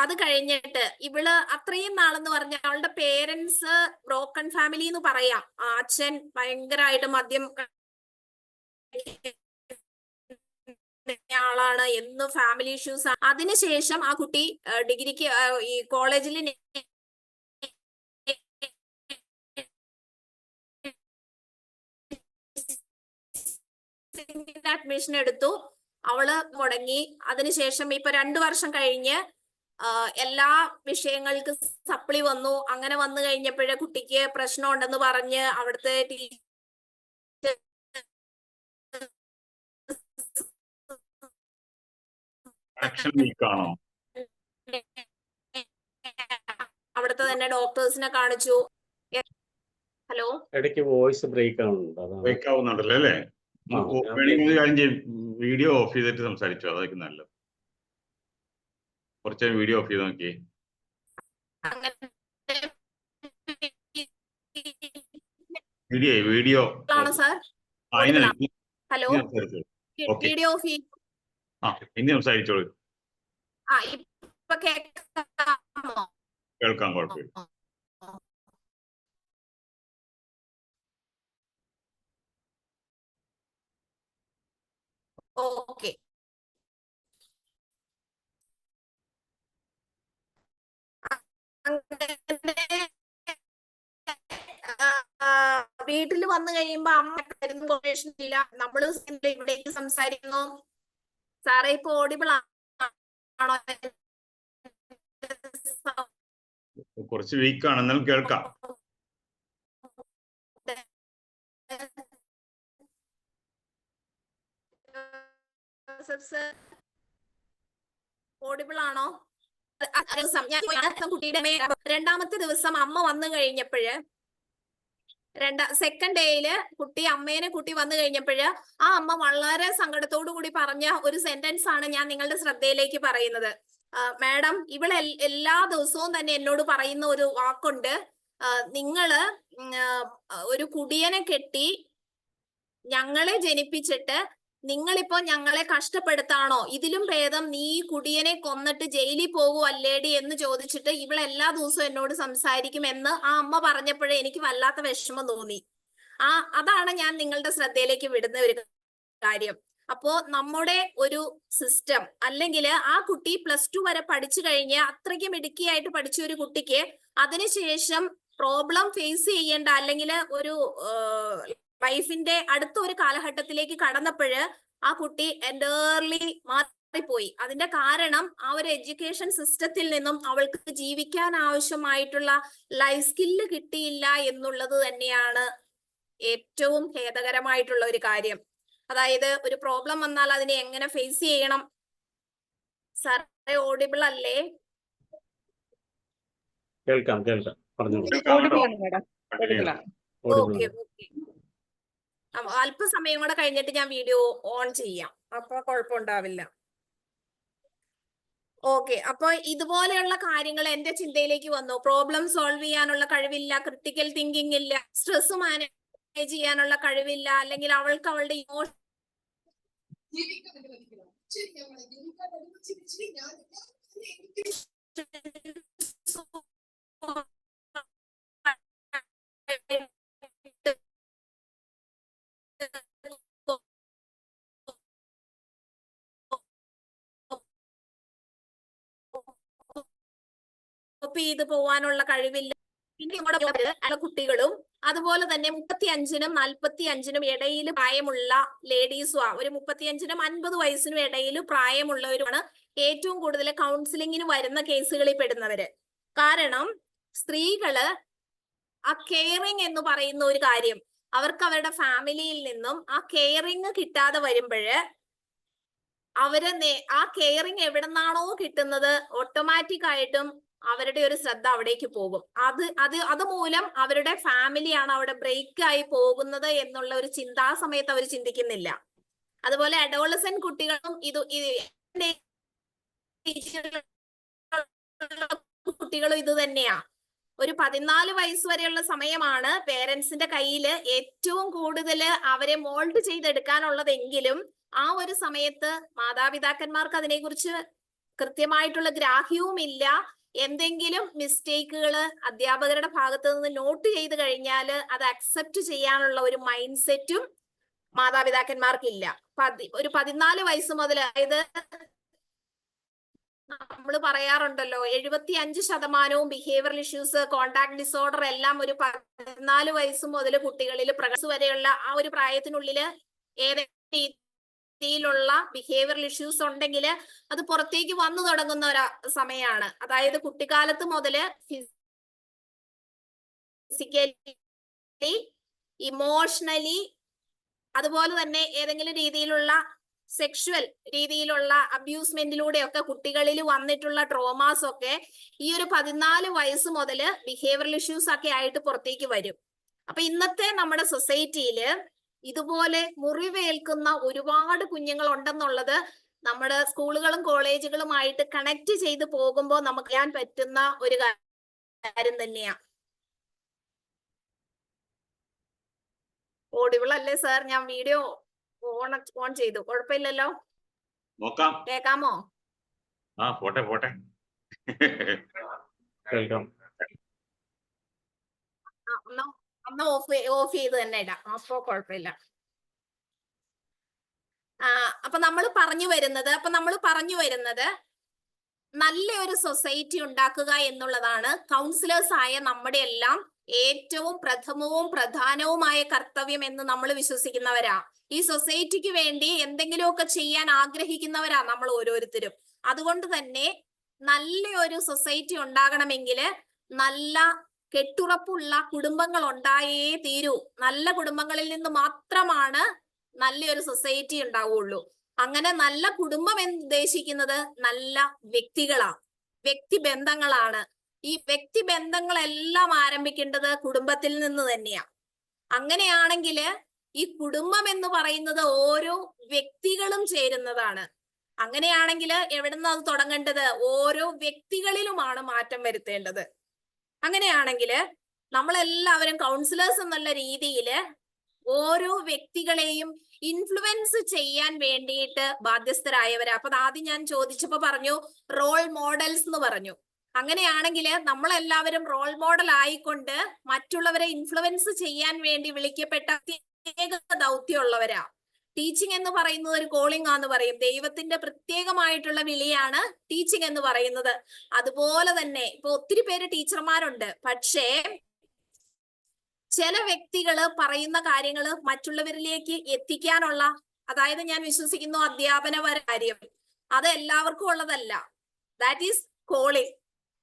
അത് കഴിഞ്ഞിട്ട് ഇവള് അത്രയും നാളെന്ന് പറഞ്ഞ അവളുടെ പേരൻസ് ബ്രോക്കൺ ഫാമിലി എന്ന് പറയാം. അച്ഛൻ ഭയങ്കരമായിട്ട് മദ്യം ആളാണ്, എന്നും ഫാമിലി ഇഷ്യൂസ്. അതിനുശേഷം ആ കുട്ടി ഡിഗ്രിക്ക് ഈ കോളേജിൽ അഡ്മിഷൻ എടുത്തു. അവള് മുടങ്ങി. അതിനുശേഷം ഇപ്പൊ 2 വർഷം കഴിഞ്ഞ് എല്ലാ വിഷയങ്ങൾക്ക് സപ്ലി വന്നു. അങ്ങനെ വന്നു കഴിഞ്ഞപ്പോഴേ കുട്ടിക്ക് പ്രശ്നം ഉണ്ടെന്ന് പറഞ്ഞ് അവിടുത്തെ അവിടുത്തെ തന്നെ ഡോക്ടേഴ്സിനെ കാണിച്ചു. ഹലോ, ഇടയ്ക്ക് വോയിസ് ബ്രേക്ക് ആവുന്നുണ്ടല്ലോ അല്ലേ? വീഡിയോ ഓഫ് ചെയ്തിട്ട് സംസാരിച്ചു, അതായിരിക്കും നല്ലത്. കുറച്ച് വീഡിയോ ഓഫ് ചെയ്ത് നോക്കിയേ. Video sir. Hello, okay, video of ചെയ്തു. ഇനി സംസാരിച്ചോളൂ. ഇപ്പൊ കേൾക്കാമോ? കേൾക്കാം, കുഴപ്പമില്ല. ഓക്കെ. വീട്ടിൽ വന്നു കഴിയുമ്പോ അമ്മ ഇല്ല, നമ്മള് ഇവിടേക്ക് സംസാരിക്കുന്നു. സാറേ ഇപ്പൊ ഓഡിബിൾ ആണോ? കുറച്ച് വീക്ക് ആണ്, എന്നാലും കേൾക്കാം. ഓഡിബിൾ ആണോ? കുട്ടിയുടെ രണ്ടാമത്തെ ദിവസം അമ്മ വന്നു കഴിഞ്ഞപ്പോഴ്, സെക്കൻഡ് ഡേയില് അമ്മേനെ കുട്ടി വന്നു കഴിഞ്ഞപ്പോഴ് ആ അമ്മ വളരെ സങ്കടത്തോടു കൂടി പറഞ്ഞ ഒരു സെന്റൻസ് ആണ് ഞാൻ നിങ്ങളുടെ ശ്രദ്ധയിലേക്ക് പറയുന്നത്. മാഡം, ഇവളെ എല്ലാ ദിവസവും തന്നെ എന്നോട് പറയുന്ന ഒരു വാക്കുണ്ട്. നിങ്ങള് ഒരു കുടിയനെ കെട്ടി ഞങ്ങളെ ജനിപ്പിച്ചിട്ട് നിങ്ങളിപ്പോ ഞങ്ങളെ കഷ്ടപ്പെടുത്താണോ? ഇതിലും ഭേദം നീ കുടിയനെ കൊന്നിട്ട് ജയിലിൽ പോകുവല്ലേടി എന്ന് ചോദിച്ചിട്ട് ഇവളെല്ലാ ദിവസവും എന്നോട് സംസാരിക്കുമെന്ന് ആ അമ്മ പറഞ്ഞപ്പോഴേ എനിക്ക് വല്ലാത്ത വിഷമം തോന്നി. അതാണ് ഞാൻ നിങ്ങളുടെ ശ്രദ്ധയിലേക്ക് വിടുന്ന ഒരു കാര്യം. അപ്പോ നമ്മുടെ ഒരു സിസ്റ്റം, അല്ലെങ്കിൽ ആ കുട്ടി +2 വരെ പഠിച്ചു കഴിഞ്ഞ് അത്രയ്ക്ക് മിടുക്കിയായിട്ട് പഠിച്ച ഒരു കുട്ടിക്ക് അതിനുശേഷം പ്രോബ്ലം ഫേസ് ചെയ്യേണ്ട, അല്ലെങ്കിൽ ഒരു ലൈഫിന്റെ അടുത്ത ഒരു കാലഘട്ടത്തിലേക്ക് കടന്നപ്പോഴ് ആ കുട്ടി എൻറ്റയർലി മാറിപ്പോയി. അതിന്റെ കാരണം ആ ഒരു എഡ്യൂക്കേഷൻ സിസ്റ്റത്തിൽ നിന്നും അവൾക്ക് ജീവിക്കാൻ ആവശ്യമായിട്ടുള്ള ലൈഫ് സ്കില്ല് കിട്ടിയില്ല എന്നുള്ളത് തന്നെയാണ് ഏറ്റവും ഖേദകരമായിട്ടുള്ള ഒരു കാര്യം. അതായത് ഒരു പ്രോബ്ലം വന്നാൽ അതിനെ എങ്ങനെ ഫേസ് ചെയ്യണം. സാറേ ഓഡിബിൾ അല്ലേ? കേൾക്കാം, പറഞ്ഞോളൂ. ഓക്കെ. അല്പസമയം കൂടെ കഴിഞ്ഞിട്ട് ഞാൻ വീഡിയോ ഓൺ ചെയ്യാം, അപ്പൊ കുഴപ്പമുണ്ടാവില്ല. ഓക്കെ, അപ്പൊ ഇതുപോലെയുള്ള കാര്യങ്ങൾ എന്റെ ചിന്തയിലേക്ക് വന്നു. പ്രോബ്ലം സോൾവ് ചെയ്യാനുള്ള കഴിവില്ല, ക്രിട്ടിക്കൽ തിങ്കിങ് ഇല്ല, സ്ട്രെസ് മാനേജ് ചെയ്യാനുള്ള കഴിവില്ല, അല്ലെങ്കിൽ അവൾക്ക് അവളുടെ ഇമോഷൻ ചെയ്ത് പോവാനുള്ള കഴിവില്ല. പിന്നെ നമ്മുടെ കുട്ടികളും അതുപോലെ തന്നെ 35-നും 45-നും ഇടയിൽ പ്രായമുള്ള ലേഡീസും ഒരു 35-നും 50 വയസ്സിനും ഇടയിൽ പ്രായമുള്ളവരുമാണ് ഏറ്റവും കൂടുതൽ കൗൺസിലിങ്ങിന് വരുന്ന കേസുകളിൽ പെടുന്നവര്. കാരണം സ്ത്രീകള് ആ കെയറിങ് എന്ന് പറയുന്ന ഒരു കാര്യം അവർക്ക് അവരുടെ ഫാമിലിയിൽ നിന്നും ആ കെയറിങ് കിട്ടാതെ വരുമ്പോഴ് ആ കെയറിങ് എവിടെ നിന്നാണോ കിട്ടുന്നത് ഓട്ടോമാറ്റിക് ആയിട്ടും അവരുടെ ഒരു ശ്രദ്ധ അവിടേക്ക് പോകും. അത് മൂലം അവരുടെ ഫാമിലിയാണ് അവിടെ ബ്രേക്ക് ആയി പോകുന്നത് എന്നുള്ള ഒരു ചിന്താ സമയത്ത് അവർ ചിന്തിക്കുന്നില്ല. അതുപോലെ അഡോളസെന്റ് കുട്ടികളും കുട്ടികളും ഇത് തന്നെയാ. ഒരു 14 വയസ്സ് വരെയുള്ള സമയമാണ് പേരൻസിന്റെ കയ്യിൽ ഏറ്റവും കൂടുതൽ അവരെ മോൾഡ് ചെയ്തെടുക്കാനുള്ളതെങ്കിലും ആ ഒരു സമയത്ത് മാതാപിതാക്കന്മാർക്ക് അതിനെക്കുറിച്ച് കൃത്യമായിട്ടുള്ള ഗ്രാഹ്യവും ഇല്ല. എന്തെങ്കിലും മിസ്റ്റേക്കുകൾ അധ്യാപകരുടെ ഭാഗത്ത് നിന്ന് നോട്ട് ചെയ്ത് കഴിഞ്ഞാൽ അത് അക്സെപ്റ്റ് ചെയ്യാനുള്ള ഒരു മൈൻഡ് സെറ്റും മാതാപിതാക്കന്മാർക്കില്ല. ഒരു 14 വയസ്സ് മുതൽ, അതായത് നമ്മൾ പറയാറുണ്ടല്ലോ 75% ബിഹേവിയറൽ ഇഷ്യൂസ്, കോണ്ടാക്ട് ഡിസോർഡർ എല്ലാം ഒരു 14 വയസ്സ് മുതൽ കുട്ടികളിൽ പ്രകടനം വരെയുള്ള ആ ഒരു പ്രായത്തിനുള്ളിൽ ഏതെങ്കിലും രീതിയിലുള്ള ബിഹേവിയറൽ ഇഷ്യൂസ് ഉണ്ടെങ്കിൽ അത് പുറത്തേക്ക് വന്നു തുടങ്ങുന്ന ഒരു സമയമാണ്. അതായത് കുട്ടിക്കാലത്ത് മുതല് ഫിസിക്കലി, ഇമോഷണലി, അതുപോലെ തന്നെ ഏതെങ്കിലും രീതിയിലുള്ള സെക്ഷുവൽ രീതിയിലുള്ള അബ്യൂസ്മെന്റിലൂടെയൊക്കെ കുട്ടികളിൽ വന്നിട്ടുള്ള ട്രോമാസ് ഒക്കെ ഈ ഒരു 14 വയസ്സ് മുതൽ ബിഹേവിയറൽ ഇഷ്യൂസ് ഒക്കെ ആയിട്ട് പുറത്തേക്ക് വരും. അപ്പൊ ഇന്നത്തെ നമ്മുടെ സൊസൈറ്റിയില് ഇതുപോലെ മുറിവേൽക്കുന്ന ഒരുപാട് കുഞ്ഞുങ്ങൾ ഉണ്ടെന്നുള്ളത് നമ്മുടെ സ്കൂളുകളും കോളേജുകളുമായിട്ട് കണക്ട് ചെയ്ത് പോകുമ്പോൾ നമുക്ക് ചെയ്യാൻ പറ്റുന്ന ഒരു കാര്യം തന്നെയാ. ഓഡിബിൾ അല്ലേ സാർ? ഞാൻ വീഡിയോ ഓൺ ചെയ്തു, കുഴപ്പമില്ലല്ലോ? നോക്കാം, കേക്കാമോ? പോട്ടെ ഒന്ന് ഓഫ് ചെയ്ത് തന്നെ ഇടാം, അപ്പോ കുഴപ്പമില്ല. അപ്പൊ നമ്മൾ പറഞ്ഞു വരുന്നത് നല്ലൊരു സൊസൈറ്റി ഉണ്ടാക്കുക എന്നുള്ളതാണ് കൗൺസിലേഴ്സ് ആയ നമ്മുടെ എല്ലാം ഏറ്റവും പ്രഥമവും പ്രധാനവുമായ കർത്തവ്യം എന്ന് നമ്മൾ വിശ്വസിക്കുന്നവരാ. ഈ സൊസൈറ്റിക്ക് വേണ്ടി എന്തെങ്കിലുമൊക്കെ ചെയ്യാൻ ആഗ്രഹിക്കുന്നവരാ നമ്മൾ ഓരോരുത്തരും. അതുകൊണ്ട് തന്നെ നല്ലൊരു സൊസൈറ്റി ഉണ്ടാകണമെങ്കിൽ നല്ല കെട്ടുറപ്പുള്ള കുടുംബങ്ങൾ ഉണ്ടായേ തീരൂ. നല്ല കുടുംബങ്ങളിൽ നിന്ന് മാത്രമാണ് നല്ലൊരു സൊസൈറ്റി ഉണ്ടാവുള്ളൂ. അങ്ങനെ നല്ല കുടുംബം എന്ന് ഉദ്ദേശിക്കുന്നത് നല്ല വ്യക്തികളാണ്, വ്യക്തിബന്ധങ്ങളാണ്. ഈ വ്യക്തിബന്ധങ്ങളെല്ലാം ആരംഭിക്കേണ്ടത് കുടുംബത്തിൽ നിന്ന് തന്നെയാ. അങ്ങനെയാണെങ്കിൽ ഈ കുടുംബം എന്ന് പറയുന്നത് ഓരോ വ്യക്തികളും ചേരുന്നതാണ്. അങ്ങനെയാണെങ്കിൽ എവിടുന്ന് അത് തുടങ്ങേണ്ടത്? ഓരോ വ്യക്തികളിലുമാണ് മാറ്റം വരുത്തേണ്ടത്. അങ്ങനെയാണെങ്കിൽ നമ്മളെല്ലാവരും കൗൺസിലേഴ്സ് എന്നുള്ള രീതിയിൽ ഓരോ വ്യക്തികളെയും ഇൻഫ്ലുവൻസ് ചെയ്യാൻ വേണ്ടിയിട്ട് ബാധ്യസ്ഥരായവരാ. അപ്പൊ ആദ്യം ഞാൻ ചോദിച്ചപ്പോ പറഞ്ഞു റോൾ മോഡൽസ് എന്ന് പറഞ്ഞു. അങ്ങനെയാണെങ്കിൽ നമ്മളെല്ലാവരും റോൾ മോഡൽ ആയിക്കൊണ്ട് മറ്റുള്ളവരെ ഇൻഫ്ലുവൻസ് ചെയ്യാൻ വേണ്ടി വിളിക്കപ്പെട്ട പ്രത്യേക ദൗത്യമുള്ളവരാ. ടീച്ചിങ് എന്ന് പറയുന്നത് ഒരു കോളിംഗ് ആന്ന് പറയും. ദൈവത്തിന്റെ പ്രത്യേകമായിട്ടുള്ള വിളിയാണ് ടീച്ചിങ് എന്ന് പറയുന്നത്. അതുപോലെ തന്നെ ഇപ്പൊ ഒത്തിരി പേര് ടീച്ചർമാരുണ്ട്, പക്ഷേ ചില വ്യക്തികള് പറയുന്ന കാര്യങ്ങൾ മറ്റുള്ളവരിലേക്ക് എത്തിക്കാനുള്ള, അതായത് ഞാൻ വിശ്വസിക്കുന്നു അധ്യാപനപര കാര്യം, അത് എല്ലാവർക്കും ഉള്ളതല്ല. That is calling.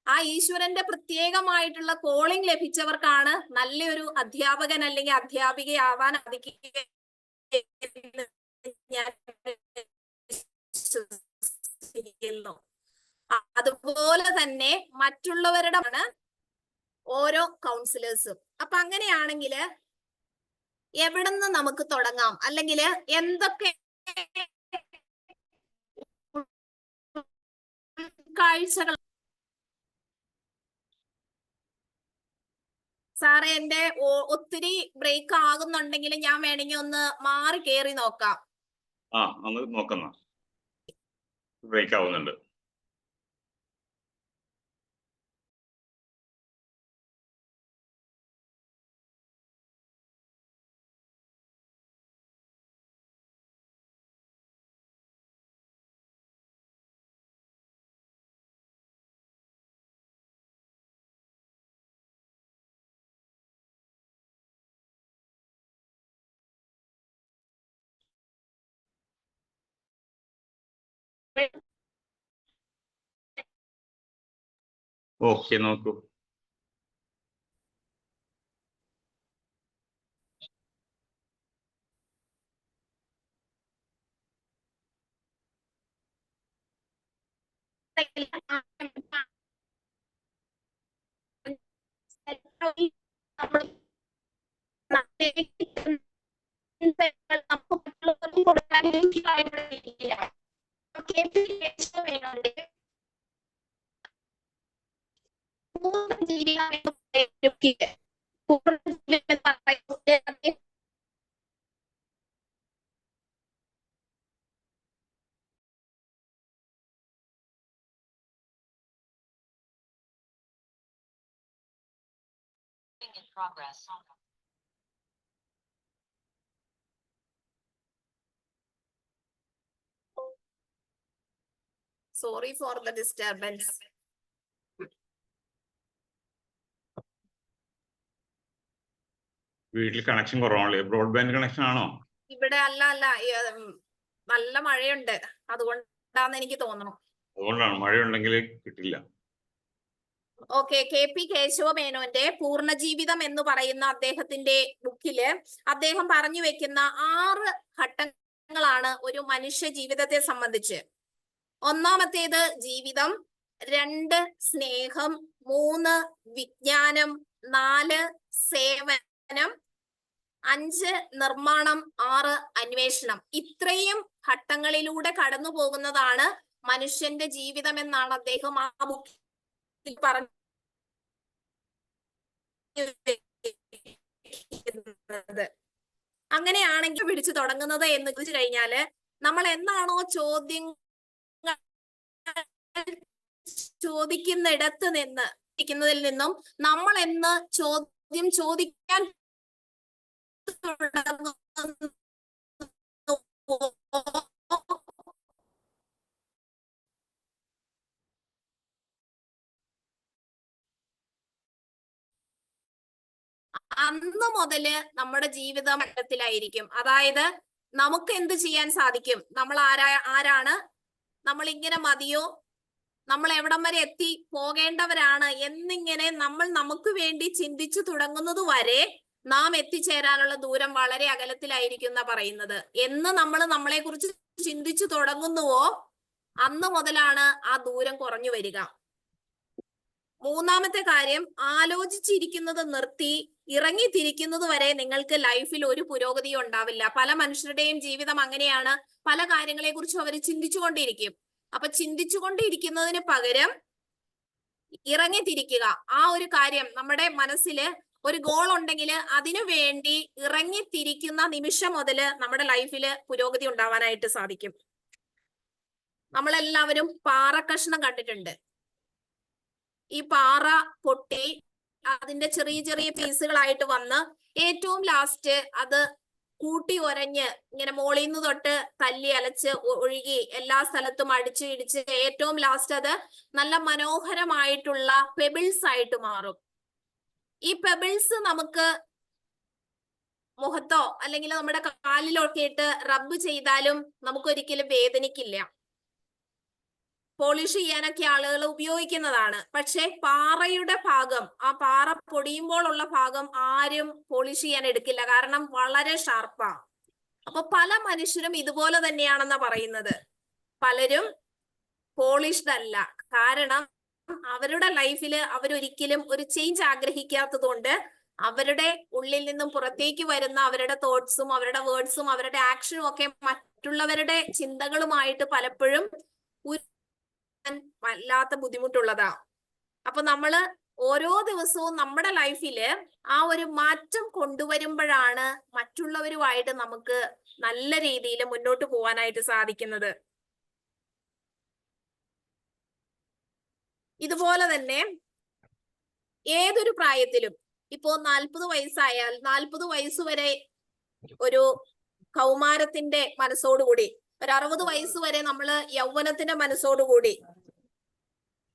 ആ ഈശ്വരന്റെ പ്രത്യേകമായിട്ടുള്ള കോളിംഗ് ലഭിച്ചവർക്കാണ് നല്ലൊരു അധ്യാപകൻ അല്ലെങ്കിൽ അധ്യാപികയാവാൻ സാധിക്കുക. ഞാൻ വിശ്വസിക്കുന്നു. അതുപോലെ തന്നെ മറ്റുള്ളവരുടെ ഓരോ കൗൺസിലേഴ്സും. അപ്പൊ അങ്ങനെയാണെങ്കിൽ എവിടുന്ന് നമുക്ക് തുടങ്ങാം, അല്ലെങ്കിൽ എന്തൊക്കെ ഉൾക്കാഴ്ചകൾ. സാറേ എന്റെ ഒത്തിരി ബ്രേക്ക് ആകുന്നുണ്ടെങ്കിൽ ഞാൻ വേണമെങ്കിൽ ഒന്ന് മാറി കയറി നോക്കാം. ഒന്ന് നോക്കുന്ന ബ്രേക്ക് ആവുന്നുണ്ട്. ഓക്കെ, നോക്കൂ. In progress. Sorry for the disturbance. വീട്ടിൽ കണക്ഷൻ കുറവാണല്ലേ? ബ്രോഡ്ബാൻഡ് കണക്ഷൻ ആണോ? ഇവിടെ അല്ല നല്ല മഴയുണ്ട്, അതുകൊണ്ടാന്ന് എനിക്ക് തോന്നുന്നു. അതുകൊണ്ടാണ്, മഴയുണ്ടെങ്കിൽ കിട്ടില്ല. ഓക്കെ, KP കേശവ മേനോന്റെ പൂർണ്ണജീവിതം എന്ന് പറയുന്ന അദ്ദേഹത്തിന്റെ ബുക്കില് അദ്ദേഹം പറഞ്ഞു വെക്കുന്ന 6 ഘട്ടങ്ങളാണ് ഒരു മനുഷ്യ ജീവിതത്തെ സംബന്ധിച്ച്. ഒന്നാമത്തേത് ജീവിതം, 2 സ്നേഹം, 3 വിജ്ഞാനം, 4 സേവനം, 5 നിർമ്മാണം, 6 അന്വേഷണം. ഇത്രയും ഘട്ടങ്ങളിലൂടെ കടന്നു പോകുന്നതാണ് മനുഷ്യന്റെ ജീവിതം എന്നാണ് അദ്ദേഹം ആ ബുക്കിൽ പറഞ്ഞു. അങ്ങനെയാണെങ്കിൽ പിടിച്ചു തുടങ്ങുന്നത് എന്ന് ചോദിച്ചു കഴിഞ്ഞാല് നമ്മൾ എന്നാണോ ചോദിക്കുന്നിടത്ത് നിന്നും നമ്മൾ എന്ന് ചോദ്യം ചോദിക്കാൻ അന്ന് മുതല് നമ്മുടെ ജീവിത മട്ടത്തിലായിരിക്കും. അതായത് നമുക്ക് എന്ത് ചെയ്യാൻ സാധിക്കും, നമ്മൾ ആരാണ്, നമ്മൾ ഇങ്ങനെ മതിയോ, നമ്മൾ എവിടം വരെ എത്തി പോകേണ്ടവരാണ് എന്നിങ്ങനെ നമ്മൾ നമുക്ക് വേണ്ടി ചിന്തിച്ചു തുടങ്ങുന്നത് വരെ നാം എത്തിച്ചേരാനുള്ള ദൂരം വളരെ അകലത്തിലായിരിക്കും എന്നാ പറയുന്നത്. എന്ന് നമ്മൾ നമ്മളെ കുറിച്ച് ചിന്തിച്ചു തുടങ്ങുന്നുവോ അന്ന് മുതലാണ് ആ ദൂരം കുറഞ്ഞു വരിക. മൂന്നാമത്തെ കാര്യം, ആലോചിച്ചിരിക്കുന്നത് നിർത്തി ഇറങ്ങിത്തിരിക്കുന്നത് വരെ നിങ്ങൾക്ക് ലൈഫിൽ ഒരു പുരോഗതിയും ഉണ്ടാവില്ല. പല മനുഷ്യരുടെയും ജീവിതം അങ്ങനെയാണ്. പല കാര്യങ്ങളെ കുറിച്ചും അവർ ചിന്തിച്ചുകൊണ്ടിരിക്കും. അപ്പൊ ചിന്തിച്ചുകൊണ്ടിരിക്കുന്നതിന് പകരം ഇറങ്ങിത്തിരിക്കുക. ആ ഒരു കാര്യം നമ്മുടെ മനസ്സിൽ ഒരു ഗോൾ ഉണ്ടെങ്കിൽ അതിനു വേണ്ടി ഇറങ്ങിത്തിരിക്കുന്ന നിമിഷം മുതൽ നമ്മുടെ ലൈഫിൽ പുരോഗതി ഉണ്ടാവാനായിട്ട് സാധിക്കും. നമ്മളെല്ലാവരും പാറക്കഷ്ണം കണ്ടിട്ടുണ്ട്. ഈ പാറ പൊട്ടി അതിന്റെ ചെറിയ ചെറിയ പീസുകളായിട്ട് വന്ന് ഏറ്റവും ലാസ്റ്റ് അത് കൂട്ടി ഒരഞ്ഞ് ഇങ്ങനെ മോളിൽ നിന്ന് തൊട്ട് തല്ലി അലച്ച് ഒഴുകി എല്ലാ സ്ഥലത്തും അടിച്ച് ഇടിച്ച് ഏറ്റവും ലാസ്റ്റ് അത് നല്ല മനോഹരമായിട്ടുള്ള പെബിൾസ് ആയിട്ട് മാറും. ഈ പെബിൾസ് നമുക്ക് മുഖത്തോ അല്ലെങ്കിൽ നമ്മുടെ കാലിലോ ഒക്കെ ഇട്ട് റബ്ബ് ചെയ്താലും നമുക്കൊരിക്കലും വേദനിക്കില്ല. പോളിഷ് ചെയ്യാനൊക്കെ ആളുകൾ ഉപയോഗിക്കുന്നതാണ്. പക്ഷെ പാറയുടെ ഭാഗം, ആ പാറ പൊടിയുമ്പോൾ ഉള്ള ഭാഗം ആരും പോളിഷ് ചെയ്യാൻ എടുക്കില്ല, കാരണം വളരെ ഷാർപ്പാ. അപ്പൊ പല മനുഷ്യരും ഇതുപോലെ തന്നെയാണെന്നാ പറയുന്നത്. പലരും പോളിഷ്ഡ് അല്ല, കാരണം അവരുടെ ലൈഫിൽ അവരൊരിക്കലും ഒരു ചേഞ്ച് ആഗ്രഹിക്കാത്തത് കൊണ്ട് അവരുടെ ഉള്ളിൽ നിന്നും പുറത്തേക്ക് വരുന്ന അവരുടെ തോട്ട്സും അവരുടെ വേർഡ്സും അവരുടെ ആക്ഷനും ഒക്കെ മറ്റുള്ളവരുടെ ചിന്തകളുമായിട്ട് പലപ്പോഴും വല്ലാത്ത ബുദ്ധിമുട്ടുള്ളതാ. അപ്പൊ നമ്മള് ഓരോ ദിവസവും നമ്മുടെ ലൈഫില് ആ ഒരു മാറ്റം കൊണ്ടുവരുമ്പോഴാണ് മറ്റുള്ളവരുമായിട്ട് നമുക്ക് നല്ല രീതിയിൽ മുന്നോട്ട് പോകാനായിട്ട് സാധിക്കുന്നത്. ഇതുപോലെ തന്നെ ഏതൊരു പ്രായത്തിലും ഇപ്പോ 40 വയസ്സായാൽ 40 വയസ്സ് വരെ ഒരു കൗമാരത്തിന്റെ മനസ്സോടുകൂടി, ഒരു 60 വയസ്സ് വരെ നമ്മള് യൗവനത്തിന്റെ മനസ്സോടുകൂടി,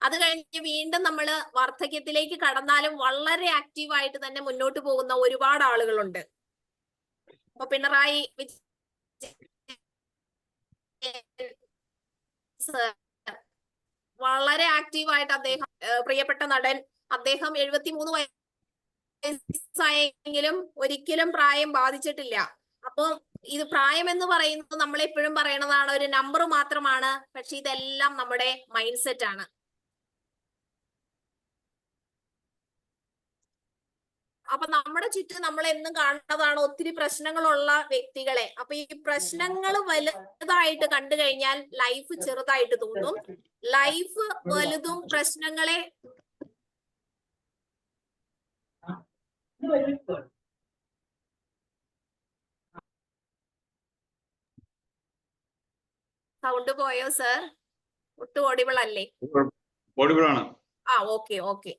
അത് കഴിഞ്ഞ് വീണ്ടും നമ്മൾ വാർദ്ധക്യത്തിലേക്ക് കടന്നാലും വളരെ ആക്റ്റീവായിട്ട് തന്നെ മുന്നോട്ട് പോകുന്ന ഒരുപാട് ആളുകളുണ്ട്. ഇപ്പൊ പിണറായി വളരെ ആക്റ്റീവായിട്ട് അദ്ദേഹം, പ്രിയപ്പെട്ട നടൻ, അദ്ദേഹം 73 വയസ്സായെങ്കിലും ഒരിക്കലും പ്രായം ബാധിച്ചിട്ടില്ല. അപ്പൊ ഇത് പ്രായം എന്ന് പറയുന്നത് നമ്മളെപ്പോഴും പറയണതാണ്, ഒരു നമ്പർ മാത്രമാണ്. പക്ഷെ ഇതെല്ലാം നമ്മുടെ മൈൻഡ് സെറ്റ് ആണ്. അപ്പൊ നമ്മുടെ ചുറ്റും നമ്മൾ എന്നും കാണുന്നതാണ് ഒത്തിരി പ്രശ്നങ്ങളുള്ള വ്യക്തികളെ. അപ്പൊ ഈ പ്രശ്നങ്ങൾ വലുതായിട്ട് കണ്ടു കഴിഞ്ഞാൽ ലൈഫ് ചെറുതായിട്ട് തോന്നും. ലൈഫ് വലുതും പ്രശ്നങ്ങളെ സൗണ്ട് പോയോ സർ? ഒട്ടും ഓഡിബിൾ അല്ലേ? ഓഡിബിൾ ആണ്. ഓക്കെ.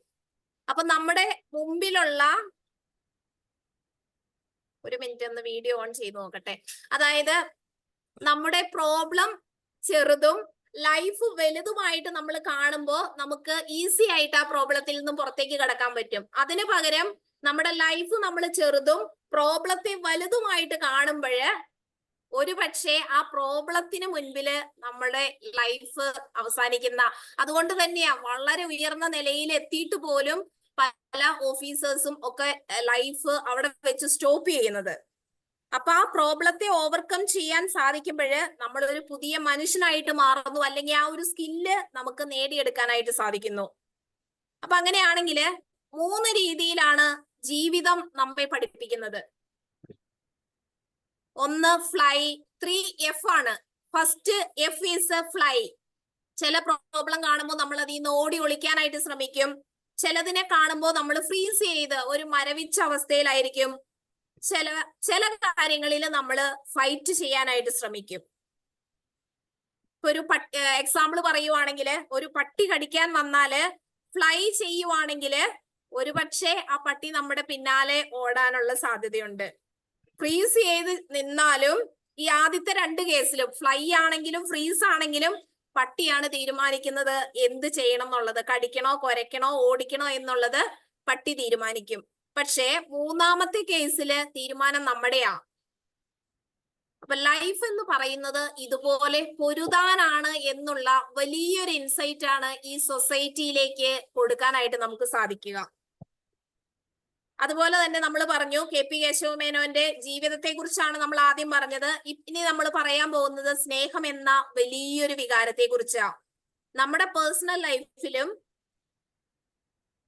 അപ്പൊ നമ്മുടെ മുമ്പിലുള്ള, ഒരു മിനിറ്റ് ഒന്ന് വീഡിയോ ഓൺ ചെയ്ത് നോക്കട്ടെ. അതായത് നമ്മുടെ പ്രോബ്ലം ചെറുതും ലൈഫ് വലുതുമായിട്ട് നമ്മൾ കാണുമ്പോൾ നമുക്ക് ഈസി ആയിട്ട് ആ പ്രോബ്ലത്തിൽ നിന്നും പുറത്തേക്ക് കടക്കാൻ പറ്റും. അതിന് പകരം നമ്മുടെ ലൈഫ് നമ്മൾ ചെറുതും പ്രോബ്ലത്തെ വലുതുമായിട്ട് കാണുമ്പോഴ് ഒരു പക്ഷേ ആ പ്രോബ്ലത്തിന് മുൻപില് നമ്മുടെ ലൈഫ് അവസാനിക്കുന്ന. അതുകൊണ്ട് തന്നെയാ വളരെ ഉയർന്ന നിലയിൽ എത്തിയിട്ട് പോലും പല ഓഫീസേഴ്സും ഒക്കെ ലൈഫ് അവിടെ വെച്ച് സ്റ്റോപ്പ് ചെയ്യുന്നത്. അപ്പൊ ആ പ്രോബ്ലത്തെ ഓവർകം ചെയ്യാൻ സാധിക്കുമ്പോഴ് നമ്മൾ ഒരു പുതിയ മനുഷ്യനായിട്ട് മാറുന്നു, അല്ലെങ്കിൽ ആ ഒരു സ്കില്ല് നമുക്ക് നേടിയെടുക്കാനായിട്ട് സാധിക്കുന്നു. അപ്പൊ അങ്ങനെയാണെങ്കിൽ 3 രീതിയിലാണ് ജീവിതം നമ്മെ പഠിപ്പിക്കുന്നത്. ഒന്ന് ഫ്ലൈ, 3F ആണ്. First F is fly. ചില പ്രോബ്ലം കാണുമ്പോൾ നമ്മൾ അതിൽ നിന്ന് ഓടി ഒളിക്കാനായിട്ട് ശ്രമിക്കും. ചിലതിനെ കാണുമ്പോൾ നമ്മൾ ഫ്രീസ് ചെയ്ത് ഒരു മരവിച്ച അവസ്ഥയിലായിരിക്കും. ചില കാര്യങ്ങളിൽ നമ്മൾ ഫൈറ്റ് ചെയ്യാനായിട്ട് ശ്രമിക്കും. ഒരു എക്സാമ്പിൾ പറയുവാണെങ്കിൽ, ഒരു പട്ടി കടിക്കാൻ വന്നാല് ഫ്ലൈ ചെയ്യുവാണെങ്കിൽ ഒരു പക്ഷേ ആ പട്ടി നമ്മുടെ പിന്നാലെ ഓടാനുള്ള സാധ്യതയുണ്ട്. ഫ്രീസ് ചെയ്ത് നിന്നാലും ഈ ആദ്യത്തെ 2 കേസിലും, ഫ്ലൈ ആണെങ്കിലും ഫ്രീസ് ആണെങ്കിലും, പട്ടിയാണ് തീരുമാനിക്കുന്നത് എന്ത് ചെയ്യണം എന്നുള്ളത്. കടിക്കണോ, കുരയ്ക്കണോ, ഓടിക്കണോ എന്നുള്ളത് പട്ടി തീരുമാനിക്കും. പക്ഷേ 3ാമത്തെ കേസില് തീരുമാനം നമ്മുടെയാ. അപ്പൊ ലൈഫ് എന്ന് പറയുന്നത് ഇതുപോലെ പൊരുതാനാണ് എന്നുള്ള വലിയൊരു ഇൻസൈറ്റ് ആണ് ഈ സൊസൈറ്റിയിലേക്ക് കൊടുക്കാനായിട്ട് നമുക്ക് സാധിക്കുക. അതുപോലെ തന്നെ നമ്മൾ പറഞ്ഞു, KP കേശവമേനോന്റെ ജീവിതത്തെ കുറിച്ചാണ് നമ്മൾ ആദ്യം പറഞ്ഞത്. ഇനി നമ്മൾ പറയാൻ പോകുന്നത് സ്നേഹം എന്ന വലിയൊരു വികാരത്തെ കുറിച്ചാ. നമ്മുടെ പേഴ്സണൽ ലൈഫിലും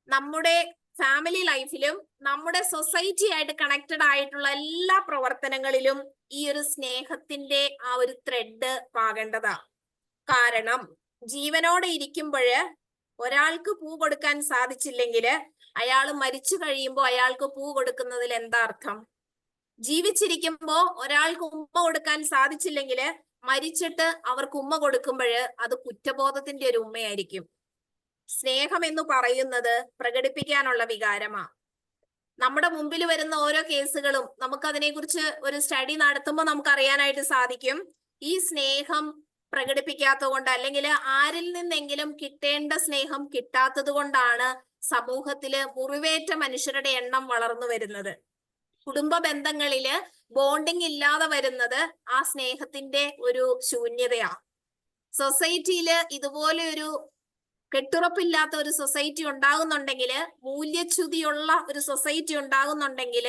നമ്മുടെ ഫാമിലി ലൈഫിലും നമ്മുടെ സൊസൈറ്റി ആയിട്ട് കണക്റ്റഡ് ആയിട്ടുള്ള എല്ലാ പ്രവർത്തനങ്ങളിലും ഈ ഒരു സ്നേഹത്തിന്റെ ആ ഒരു ത്രെഡ് പാകേണ്ടതാ. കാരണം ജീവനോടെ ഇരിക്കുമ്പോഴ് ഒരാൾക്ക് പൂ കൊടുക്കാൻ സാധിച്ചില്ലെങ്കിൽ അയാൾ മരിച്ചു കഴിയുമ്പോൾ അയാൾക്ക് പൂ കൊടുക്കുന്നതിൽ എന്താ അർത്ഥം? ജീവിച്ചിരിക്കുമ്പോ ഒരാൾക്ക് ഉമ്മ കൊടുക്കാൻ സാധിച്ചില്ലെങ്കിൽ മരിച്ചിട്ട് അവർക്ക് ഉമ്മ കൊടുക്കുമ്പോഴ് അത് കുറ്റബോധത്തിന്റെ ഒരു ഉമ്മയായിരിക്കും. സ്നേഹം എന്ന് പറയുന്നത് പ്രകടിപ്പിക്കാനുള്ള വികാരമാ. നമ്മുടെ മുമ്പിൽ വരുന്ന ഓരോ കേസുകളും നമുക്കതിനെ കുറിച്ച് ഒരു സ്റ്റഡി നടത്തുമ്പോൾ നമുക്ക് അറിയാനായിട്ട് സാധിക്കും. ഈ സ്നേഹം പ്രകടിപ്പിക്കാത്തത് കൊണ്ട്, അല്ലെങ്കിൽ ആരിൽ നിന്നെങ്കിലും കിട്ടേണ്ട സ്നേഹം കിട്ടാത്തത് കൊണ്ടാണ് സമൂഹത്തില് മുറിവേറ്റ മനുഷ്യരുടെ എണ്ണം വളർന്നു വരുന്നത്. കുടുംബ ബന്ധങ്ങളില് ബോണ്ടിങ് ഇല്ലാതെ വരുന്നത് ആ സ്നേഹത്തിന്റെ ഒരു ശൂന്യതയാ. സൊസൈറ്റിയില് ഇതുപോലെ ഒരു കെട്ടുറപ്പില്ലാത്ത ഒരു സൊസൈറ്റി ഉണ്ടാകുന്നുണ്ടെങ്കിൽ, മൂല്യച്യുതിയുള്ള ഒരു സൊസൈറ്റി ഉണ്ടാകുന്നുണ്ടെങ്കിൽ,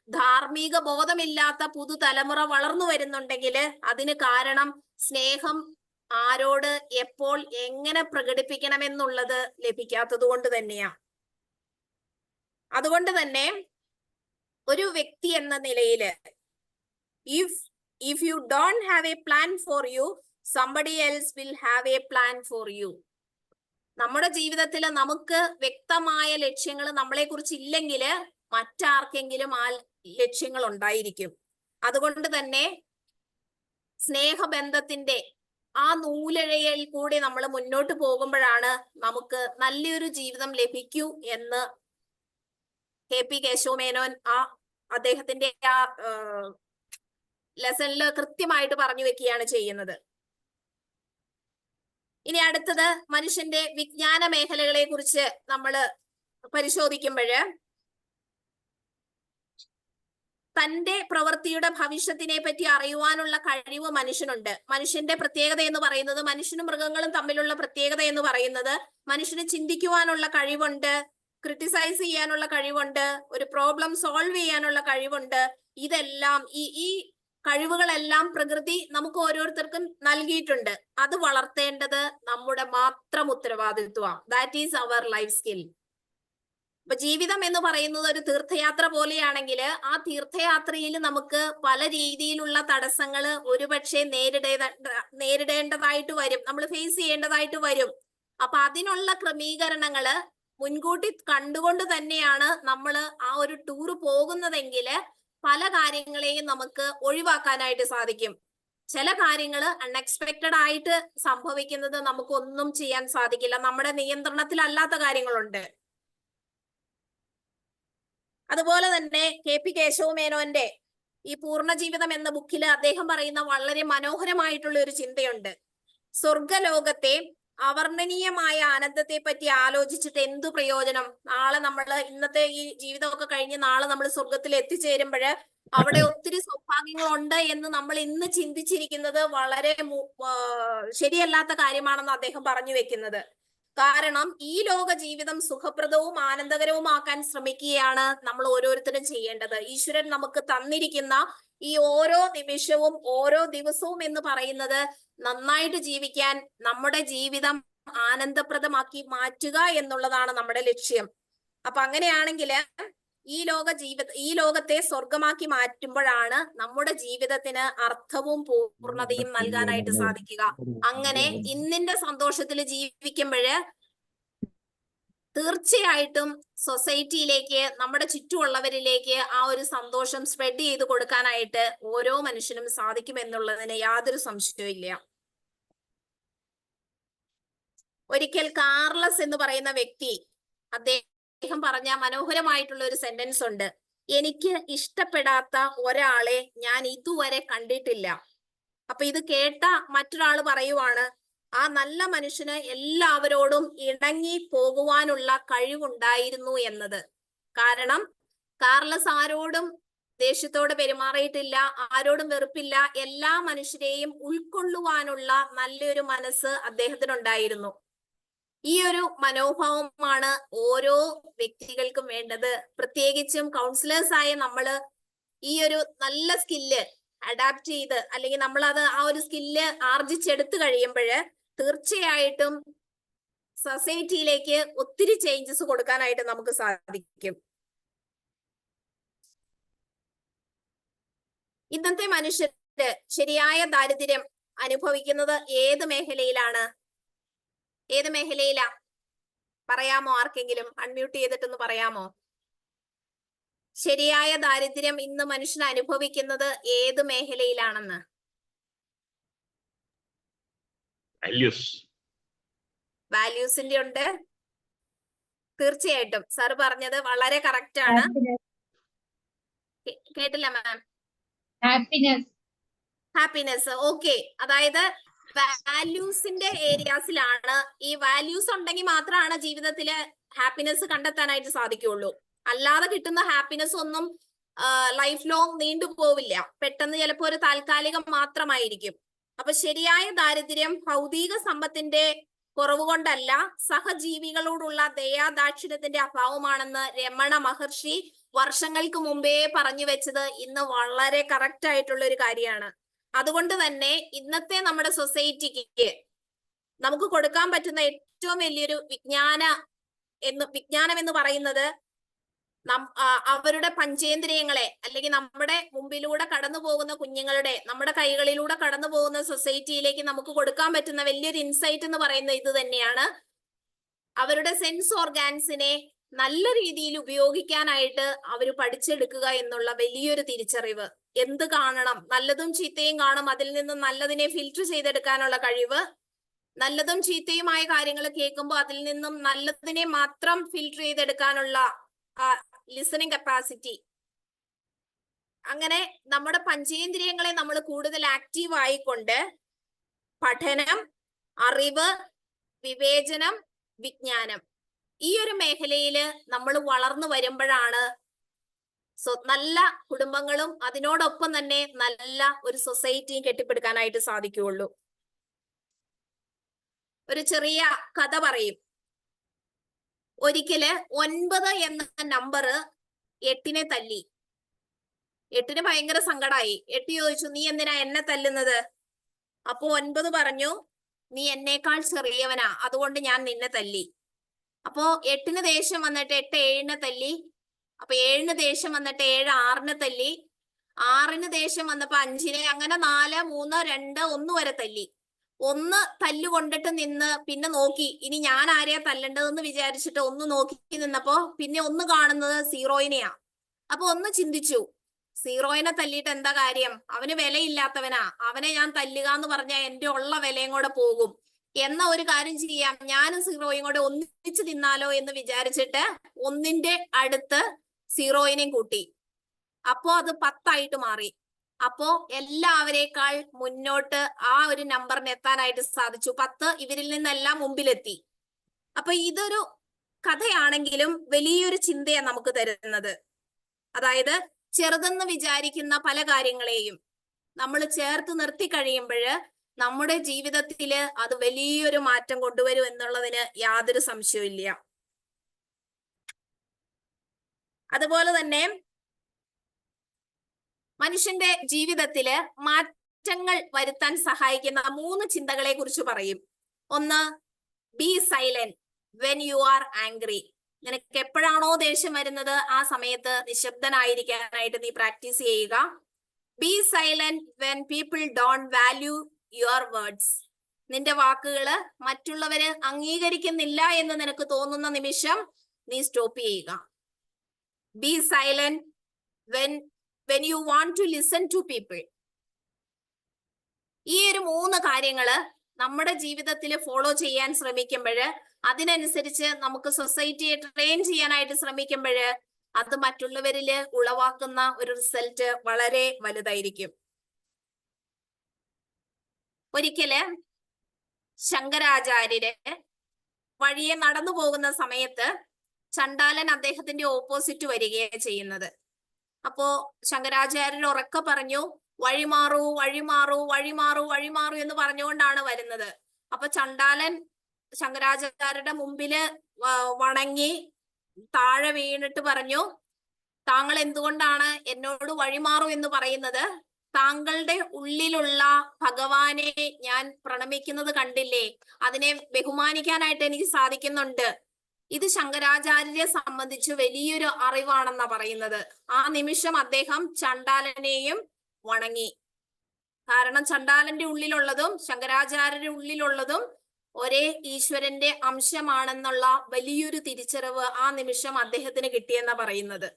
ധാർമ്മിക ബോധമില്ലാത്ത പുതുതലമുറ വളർന്നു വരുന്നുണ്ടെങ്കിൽ അതിന് കാരണം സ്നേഹം ആരോട് എപ്പോൾ എങ്ങനെ പ്രകടിപ്പിക്കണമെന്നുള്ളത് ലഭിക്കാത്തത് കൊണ്ട് തന്നെയാ. അതുകൊണ്ട് തന്നെ ഒരു വ്യക്തി എന്ന നിലയിൽ if you don't have a plan for you, somebody else will have a plan for you. നമ്മുടെ ജീവിതത്തിൽ നമുക്ക് വ്യക്തമായ ലക്ഷ്യങ്ങൾ നമ്മളെ കുറിച്ച് ഇല്ലെങ്കിൽ മറ്റാർക്കെങ്കിലും ആ ലക്ഷ്യങ്ങൾ ഉണ്ടായിരിക്കും. അതുകൊണ്ട് തന്നെ സ്നേഹബന്ധത്തിന്റെ ആ നൂലിഴയിൽ കൂടി നമ്മൾ മുന്നോട്ട് പോകുമ്പോഴാണ് നമുക്ക് നല്ലൊരു ജീവിതം ലഭിക്കൂ എന്ന് KP കേശവമേനോൻ അദ്ദേഹത്തിന്റെ ആ ലെസണിൽ കൃത്യമായിട്ട് പറഞ്ഞു വെക്കുകയാണ് ചെയ്യുന്നത്. ഇനി അടുത്തത് മനുഷ്യന്റെ വിജ്ഞാന മേഖലകളെ കുറിച്ച് നമ്മൾ പരിശോധിക്കുമ്പോൾ തന്റെ പ്രവൃത്തിയുടെ ഭവിഷ്യത്തിനെ പറ്റി അറിയുവാനുള്ള കഴിവ് മനുഷ്യനുണ്ട്. മനുഷ്യന്റെ പ്രത്യേകത എന്ന് പറയുന്നത്, മനുഷ്യനും മൃഗങ്ങളും തമ്മിലുള്ള പ്രത്യേകത എന്ന് പറയുന്നത്, മനുഷ്യന് ചിന്തിക്കുവാനുള്ള കഴിവുണ്ട്, ക്രിട്ടിസൈസ് ചെയ്യാനുള്ള കഴിവുണ്ട്, ഒരു പ്രോബ്ലം സോൾവ് ചെയ്യാനുള്ള കഴിവുണ്ട്. ഇതെല്ലാം ഈ കഴിവുകളെല്ലാം പ്രകൃതി നമുക്ക് ഓരോരുത്തർക്കും നൽകിയിട്ടുണ്ട്. അത് വളർത്തേണ്ടത് നമ്മുടെ മാത്രം ഉത്തരവാദിത്വമാണ്. That is our life skill. അപ്പൊ ജീവിതം എന്ന് പറയുന്നത് ഒരു തീർത്ഥയാത്ര പോലെയാണെങ്കിൽ ആ തീർത്ഥയാത്രയിൽ നമുക്ക് പല രീതിയിലുള്ള തടസ്സങ്ങൾ ഒരുപക്ഷെ നേരിടേണ്ടതായിട്ട് വരും, നമ്മൾ ഫേസ് ചെയ്യേണ്ടതായിട്ട് വരും. അപ്പൊ അതിനുള്ള ക്രമീകരണങ്ങള് മുൻകൂട്ടി കണ്ടുകൊണ്ട് തന്നെയാണ് നമ്മൾ ആ ഒരു ടൂർ പോകുന്നതെങ്കിൽ പല കാര്യങ്ങളെയും നമുക്ക് ഒഴിവാക്കാനായിട്ട് സാധിക്കും. ചില കാര്യങ്ങൾ അൺഎക്സ്പെക്റ്റഡ് ആയിട്ട് സംഭവിക്കുന്നത് നമുക്കൊന്നും ചെയ്യാൻ സാധിക്കില്ല, നമ്മുടെ നിയന്ത്രണത്തിലല്ലാത്ത കാര്യങ്ങളുണ്ട്. അതുപോലെ തന്നെ KP കേശവമേനോന്റെ ഈ പൂർണ്ണ ജീവിതം എന്ന ബുക്കിൽ അദ്ദേഹം പറയുന്ന വളരെ മനോഹരമായിട്ടുള്ള ഒരു ചിന്തയുണ്ട്. സ്വർഗലോകത്തെ അവർണ്ണനീയമായ ആനന്ദത്തെ പറ്റി ആലോചിച്ചിട്ട് എന്തു പ്രയോജനം? നാളെ ഇന്നത്തെ ഈ ജീവിതമൊക്കെ കഴിഞ്ഞ് നാളെ നമ്മൾ സ്വർഗത്തിൽ എത്തിച്ചേരുമ്പോൾ അവിടെ ഒത്തിരി സൗഭാഗ്യങ്ങളുണ്ട് എന്ന് നമ്മൾ ഇന്ന് ചിന്തിച്ചിരിക്കുന്നത് വളരെ ശരിയല്ലാത്ത കാര്യമാണെന്ന് അദ്ദേഹം പറഞ്ഞു വെക്കുന്നത്. കാരണം ഈ ലോക ജീവിതം സുഖപ്രദവും ആനന്ദകരവുമാക്കാൻ ശ്രമിക്കുകയാണ് നമ്മൾ ഓരോരുത്തരും ചെയ്യേണ്ടത്. ഈശ്വരൻ നമുക്ക് തന്നിരിക്കുന്ന ഈ ഓരോ നിമിഷവും ഓരോ ദിവസവും എന്ന് പറയുന്നത് നന്നായിട്ട് ജീവിക്കാൻ, നമ്മുടെ ജീവിതം ആനന്ദപ്രദമാക്കി മാറ്റുക എന്നുള്ളതാണ് നമ്മുടെ ലക്ഷ്യം. അപ്പൊ അങ്ങനെയാണെങ്കിൽ ഈ ലോകത്തെ സ്വർഗമാക്കി മാറ്റുമ്പോഴാണ് നമ്മുടെ ജീവിതത്തിന് അർത്ഥവും പൂർണ്ണതയും നൽകാനായിട്ട് സാധിക്കുക. അങ്ങനെ ഇന്നിന്റെ സന്തോഷത്തിൽ ജീവിക്കുമ്പോൾ തീർച്ചയായിട്ടും സൊസൈറ്റിയിലേക്ക്, നമ്മുടെ ചുറ്റുമുള്ളവരിലേക്ക് ആ ഒരു സന്തോഷം സ്പ്രെഡ് ചെയ്ത് കൊടുക്കാനായിട്ട് ഓരോ മനുഷ്യനും സാധിക്കുമെന്നുള്ളതിന് യാതൊരു സംശയവും ഇല്ല. ഒരിക്കൽ കാർലസ് എന്ന് പറയുന്ന വ്യക്തി, അദ്ദേഹം പറഞ്ഞ മനോഹരമായിട്ടുള്ള ഒരു സെന്റൻസ് ഉണ്ട്: എനിക്ക് ഇഷ്ടപ്പെടാത്ത ഒരാളെ ഞാൻ ഇതുവരെ കണ്ടിട്ടില്ല. അപ്പൊ ഇത് കേട്ട മറ്റൊരാൾ പറയുവാണ്, ആ നല്ല മനുഷ്യന് എല്ലാവരോടും ഇണങ്ങി പോകുവാനുള്ള കഴിവുണ്ടായിരുന്നു എന്നത്. കാരണം കാർലസ് ആരോടും ദേഷ്യത്തോടെ പെരുമാറിയിട്ടില്ല, ആരോടും വെറുപ്പില്ല, എല്ലാ മനുഷ്യരെയും ഉൾക്കൊള്ളുവാനുള്ള നല്ലൊരു മനസ്സ് അദ്ദേഹത്തിനുണ്ടായിരുന്നു. ഈ ഒരു മനോഭാവമാണ് ഓരോ വ്യക്തികൾക്കും വേണ്ടത്. പ്രത്യേകിച്ചും കൗൺസിലേഴ്സ് ആയ നമ്മള് ഈ ഒരു നല്ല സ്കില്ല് അഡാപ്റ്റ് ചെയ്ത്, അല്ലെങ്കിൽ നമ്മളത് ആ ഒരു സ്കില്ല് ആർജിച്ചെടുത്തു കഴിയുമ്പോൾ തീർച്ചയായിട്ടും സൊസൈറ്റിയിലേക്ക് ഒത്തിരി ചേഞ്ചസ് കൊടുക്കാനായിട്ട് നമുക്ക് സാധിക്കും. ഇന്നത്തെ മനുഷ്യര് ശരിയായ ദാരിദ്ര്യം അനുഭവിക്കുന്നത് ഏത് മേഖലയിലാണ്? ഏത് മേഖലയിലാ? പറയാമോ? ആർക്കെങ്കിലും അൺമ്യൂട്ട് ചെയ്തിട്ടൊന്ന് പറയാമോ? ശരിയായ ദാരിദ്ര്യം ഇന്ന് മനുഷ്യൻ അനുഭവിക്കുന്നത് ഏത് മേഖലയിലാണെന്ന്? വാല്യൂസിന്റെ ഉണ്ട്. തീർച്ചയായിട്ടും സാർ പറഞ്ഞത് വളരെ കറക്റ്റ് ആണ്. കേട്ടില്ല മാം? ഹാപ്പിനെസ്. ഓക്കെ, അതായത് വാല്യൂസിന്റെ ഏരിയാസിലാണ്. ഈ വാല്യൂസ് ഉണ്ടെങ്കിൽ മാത്രമാണ് ജീവിതത്തില് ഹാപ്പിനെസ് കണ്ടെത്താനായിട്ട് സാധിക്കുള്ളൂ. അല്ലാതെ കിട്ടുന്ന ഹാപ്പിനെസ് ഒന്നും ലൈഫ് ലോങ് നീണ്ടുപോവില്ല. പെട്ടെന്ന് ചിലപ്പോൾ ഒരു താൽക്കാലികം മാത്രമായിരിക്കും. അപ്പൊ ശരിയായ ദാരിദ്ര്യം ഭൗതിക സമ്പത്തിന്റെ കുറവ് കൊണ്ടല്ല, സഹജീവികളോടുള്ള ദയാദാക്ഷിണ്യത്തിന്റെ അഭാവമാണെന്ന് രമണ മഹർഷി വർഷങ്ങൾക്ക് മുമ്പേ പറഞ്ഞു വെച്ചത് ഇന്ന് വളരെ കറക്റ്റ് ആയിട്ടുള്ള ഒരു കാര്യമാണ്. അതുകൊണ്ട് തന്നെ ഇന്നത്തെ നമ്മുടെ സൊസൈറ്റിക്ക് നമുക്ക് കൊടുക്കാൻ പറ്റുന്ന ഏറ്റവും വലിയൊരു വിജ്ഞാനം എന്ന് പറയുന്നത് അവരുടെ പഞ്ചേന്ദ്രിയങ്ങളെ, അല്ലെങ്കിൽ നമ്മുടെ മുമ്പിലൂടെ കടന്നു പോകുന്ന കുഞ്ഞുങ്ങളുടെ, നമ്മുടെ കൈകളിലൂടെ കടന്നു പോകുന്ന സൊസൈറ്റിയിലേക്ക് നമുക്ക് കൊടുക്കാൻ പറ്റുന്ന വലിയൊരു ഇൻസൈറ്റ് എന്ന് പറയുന്നത് ഇത് തന്നെയാണ്. അവരുടെ സെൻസ് ഓർഗാൻസിനെ നല്ല രീതിയിൽ ഉപയോഗിക്കാനായിട്ട് അവർ പഠിച്ചെടുക്കുക എന്നുള്ള വലിയൊരു തിരിച്ചറിവ്. എന്ത് കാണണം, നല്ലതും ചീത്തയും കാണും, അതിൽ നിന്ന് നല്ലതിനെ ഫിൽറ്റർ ചെയ്തെടുക്കാനുള്ള കഴിവ്, നല്ലതും ചീത്തയുമായ കാര്യങ്ങൾ കേൾക്കുമ്പോൾ അതിൽ നിന്നും നല്ലതിനെ മാത്രം ഫിൽറ്റർ ചെയ്തെടുക്കാനുള്ള ലിസണിങ് കപ്പാസിറ്റി. അങ്ങനെ നമ്മുടെ പഞ്ചേന്ദ്രിയങ്ങളെ നമ്മൾ കൂടുതൽ ആക്റ്റീവ് ആയിക്കൊണ്ട് പഠനം, അറിവ്, വിവേചനം, വിജ്ഞാനം, ഈ ഒരു മേഖലയില് നമ്മൾ വളർന്നു വരുമ്പോഴാണ് നല്ല കുടുംബങ്ങളും അതിനോടൊപ്പം തന്നെ നല്ല ഒരു സൊസൈറ്റിയും കെട്ടിപ്പടുക്കാനായിട്ട് സാധിക്കുകയുള്ളൂ. ഒരു ചെറിയ കഥ പറയും. ഒരിക്കല് 9 എന്ന നമ്പർ 8നെ തല്ലി. 8ന് ഭയങ്കര സങ്കടായി. 8 ചോദിച്ചു, നീ എന്തിനാ എന്നെ തല്ലുന്നത്? അപ്പൊ 9 പറഞ്ഞു, നീ എന്നേക്കാൾ ചെറിയവനാ, അതുകൊണ്ട് ഞാൻ നിന്നെ തല്ലി. അപ്പോ 8ന് ദേഷ്യം വന്നിട്ട് 8 7നെ തല്ലി. അപ്പൊ 7ന് ദേഷ്യം വന്നിട്ട് 7 6നെ തല്ലി. 6ന് ദേഷ്യം വന്നപ്പോ 5നെ, അങ്ങനെ 4 3 2 1 വരെ തല്ലി. 1 തല്ലുകൊണ്ടിട്ട് നിന്ന് പിന്നെ നോക്കി, ഇനി ഞാൻ ആരെയാ തല്ലേണ്ടതെന്ന് വിചാരിച്ചിട്ട് 1 നോക്കി നിന്നപ്പോ പിന്നെ 1 കാണുന്നത് 0നെയാ. അപ്പൊ 1 ചിന്തിച്ചു, 0നെ തല്ലിയിട്ട് എന്താ കാര്യം, അവന് വിലയില്ലാത്തവനാ, അവനെ ഞാൻ തല്ലുക എന്ന് പറഞ്ഞാൽ എന്റെ ഉള്ള വിലയും കൂടെ പോകും. എന്ന ഒരു കാര്യം ചെയ്യാം, ഞാനും 0യും കൂടെ ഒന്നിച്ച് നിന്നാലോ എന്ന് വിചാരിച്ചിട്ട് 1ന്റെ അടുത്ത് 0നെയും കൂട്ടി. അപ്പോ അത് 10 ആയിട്ട് മാറി. അപ്പോ എല്ലാവരേക്കാൾ മുന്നോട്ട് ആ ഒരു നമ്പറിന് എത്താനായിട്ട് സാധിച്ചു. 10 ഇവരിൽ നിന്നെല്ലാം മുമ്പിലെത്തി. അപ്പൊ ഇതൊരു കഥയാണെങ്കിലും വലിയൊരു ചിന്തയാണ് നമുക്ക് തരുന്നത്. അതായത് ചെറുതെന്ന് വിചാരിക്കുന്ന പല കാര്യങ്ങളെയും നമ്മൾ ചേർത്ത് നിർത്തി കഴിയുമ്പോൾ നമ്മുടെ ജീവിതത്തില് അത് വലിയൊരു മാറ്റം കൊണ്ടുവരും എന്നുള്ളതിന് യാതൊരു സംശയവും. അതുപോലെ തന്നെ മനുഷ്യന്റെ ജീവിതത്തില് മാറ്റങ്ങൾ വരുത്താൻ സഹായിക്കുന്ന 3 ചിന്തകളെ കുറിച്ച് പറയും. ഒന്ന്, B silent when you are angry. നിനക്ക് എപ്പോഴാണോ ദേഷ്യം വരുന്നത് ആ സമയത്ത് നിശബ്ദനായിരിക്കാനായിട്ട് നീ പ്രാക്ടീസ് ചെയ്യുക. B silent when people don't value your words. നിന്റെ വാക്കുകള് മറ്റുള്ളവര് അംഗീകരിക്കുന്നില്ല എന്ന് നിനക്ക് തോന്നുന്ന നിമിഷം നീ സ്റ്റോപ്പ് ചെയ്യുക. B silent when you want to listen to people. ഈ ഒരു 3 കാര്യങ്ങള് നമ്മുടെ ജീവിതത്തിൽ ഫോളോ ചെയ്യാൻ ശ്രമിക്കുമ്പോൾ, അതിനനുസരിച്ച് നമുക്ക് സൊസൈറ്റിയെ ട്രെയിൻ ചെയ്യാനായിട്ട് ശ്രമിക്കുമ്പോൾ അത് മറ്റുള്ളവരില് ഉളവാക്കുന്ന ഒരു റിസൾട്ട് വളരെ വലുതായിരിക്കും. ഒരിക്കല് ശങ്കരാചാര്യര് വഴിയെ നടന്നു പോകുന്ന സമയത്ത് ചണ്ടാലൻ അദ്ദേഹത്തിന്റെ ഓപ്പോസിറ്റ് വരികയാണ് ചെയ്യുന്നത്. അപ്പോ ശങ്കരാചാര്യർ ഉറക്കെ പറഞ്ഞു, വഴിമാറൂ വഴിമാറൂ വഴിമാറൂ വഴിമാറൂ എന്ന് പറഞ്ഞുകൊണ്ടാണ് വരുന്നത്. അപ്പൊ ചണ്ടാലൻ ശങ്കരാചാര്യരുടെ മുമ്പില് വണങ്ങി താഴെ വീണിട്ട് പറഞ്ഞു, താങ്കൾ എന്തുകൊണ്ടാണ് എന്നോട് വഴിമാറൂ എന്ന് പറയുന്നത്? താങ്കളുടെ ഉള്ളിലുള്ള ഭഗവാനെ ഞാൻ പ്രണമിക്കുന്നത് കണ്ടില്ലേ, അതിനെ ബഹുമാനിക്കാനായിട്ട് എനിക്ക് സാധിക്കുന്നുണ്ട്. ഇത് ശങ്കരാചാര്യരെ സംബന്ധിച്ച് വലിയൊരു അറിവാണെന്നാ പറയുന്നത്. ആ നിമിഷം അദ്ദേഹം ചണ്ടാലനെയും വണങ്ങി. കാരണം ചണ്ടാലന്റെ ഉള്ളിലുള്ളതും ശങ്കരാചാര്യരുടെ ഉള്ളിലുള്ളതും ഒരേ ഈശ്വരന്റെ അംശമാണെന്നുള്ള വലിയൊരു തിരിച്ചറിവ് ആ നിമിഷം അദ്ദേഹത്തിന് കിട്ടിയെന്നാ പറയുന്നത്.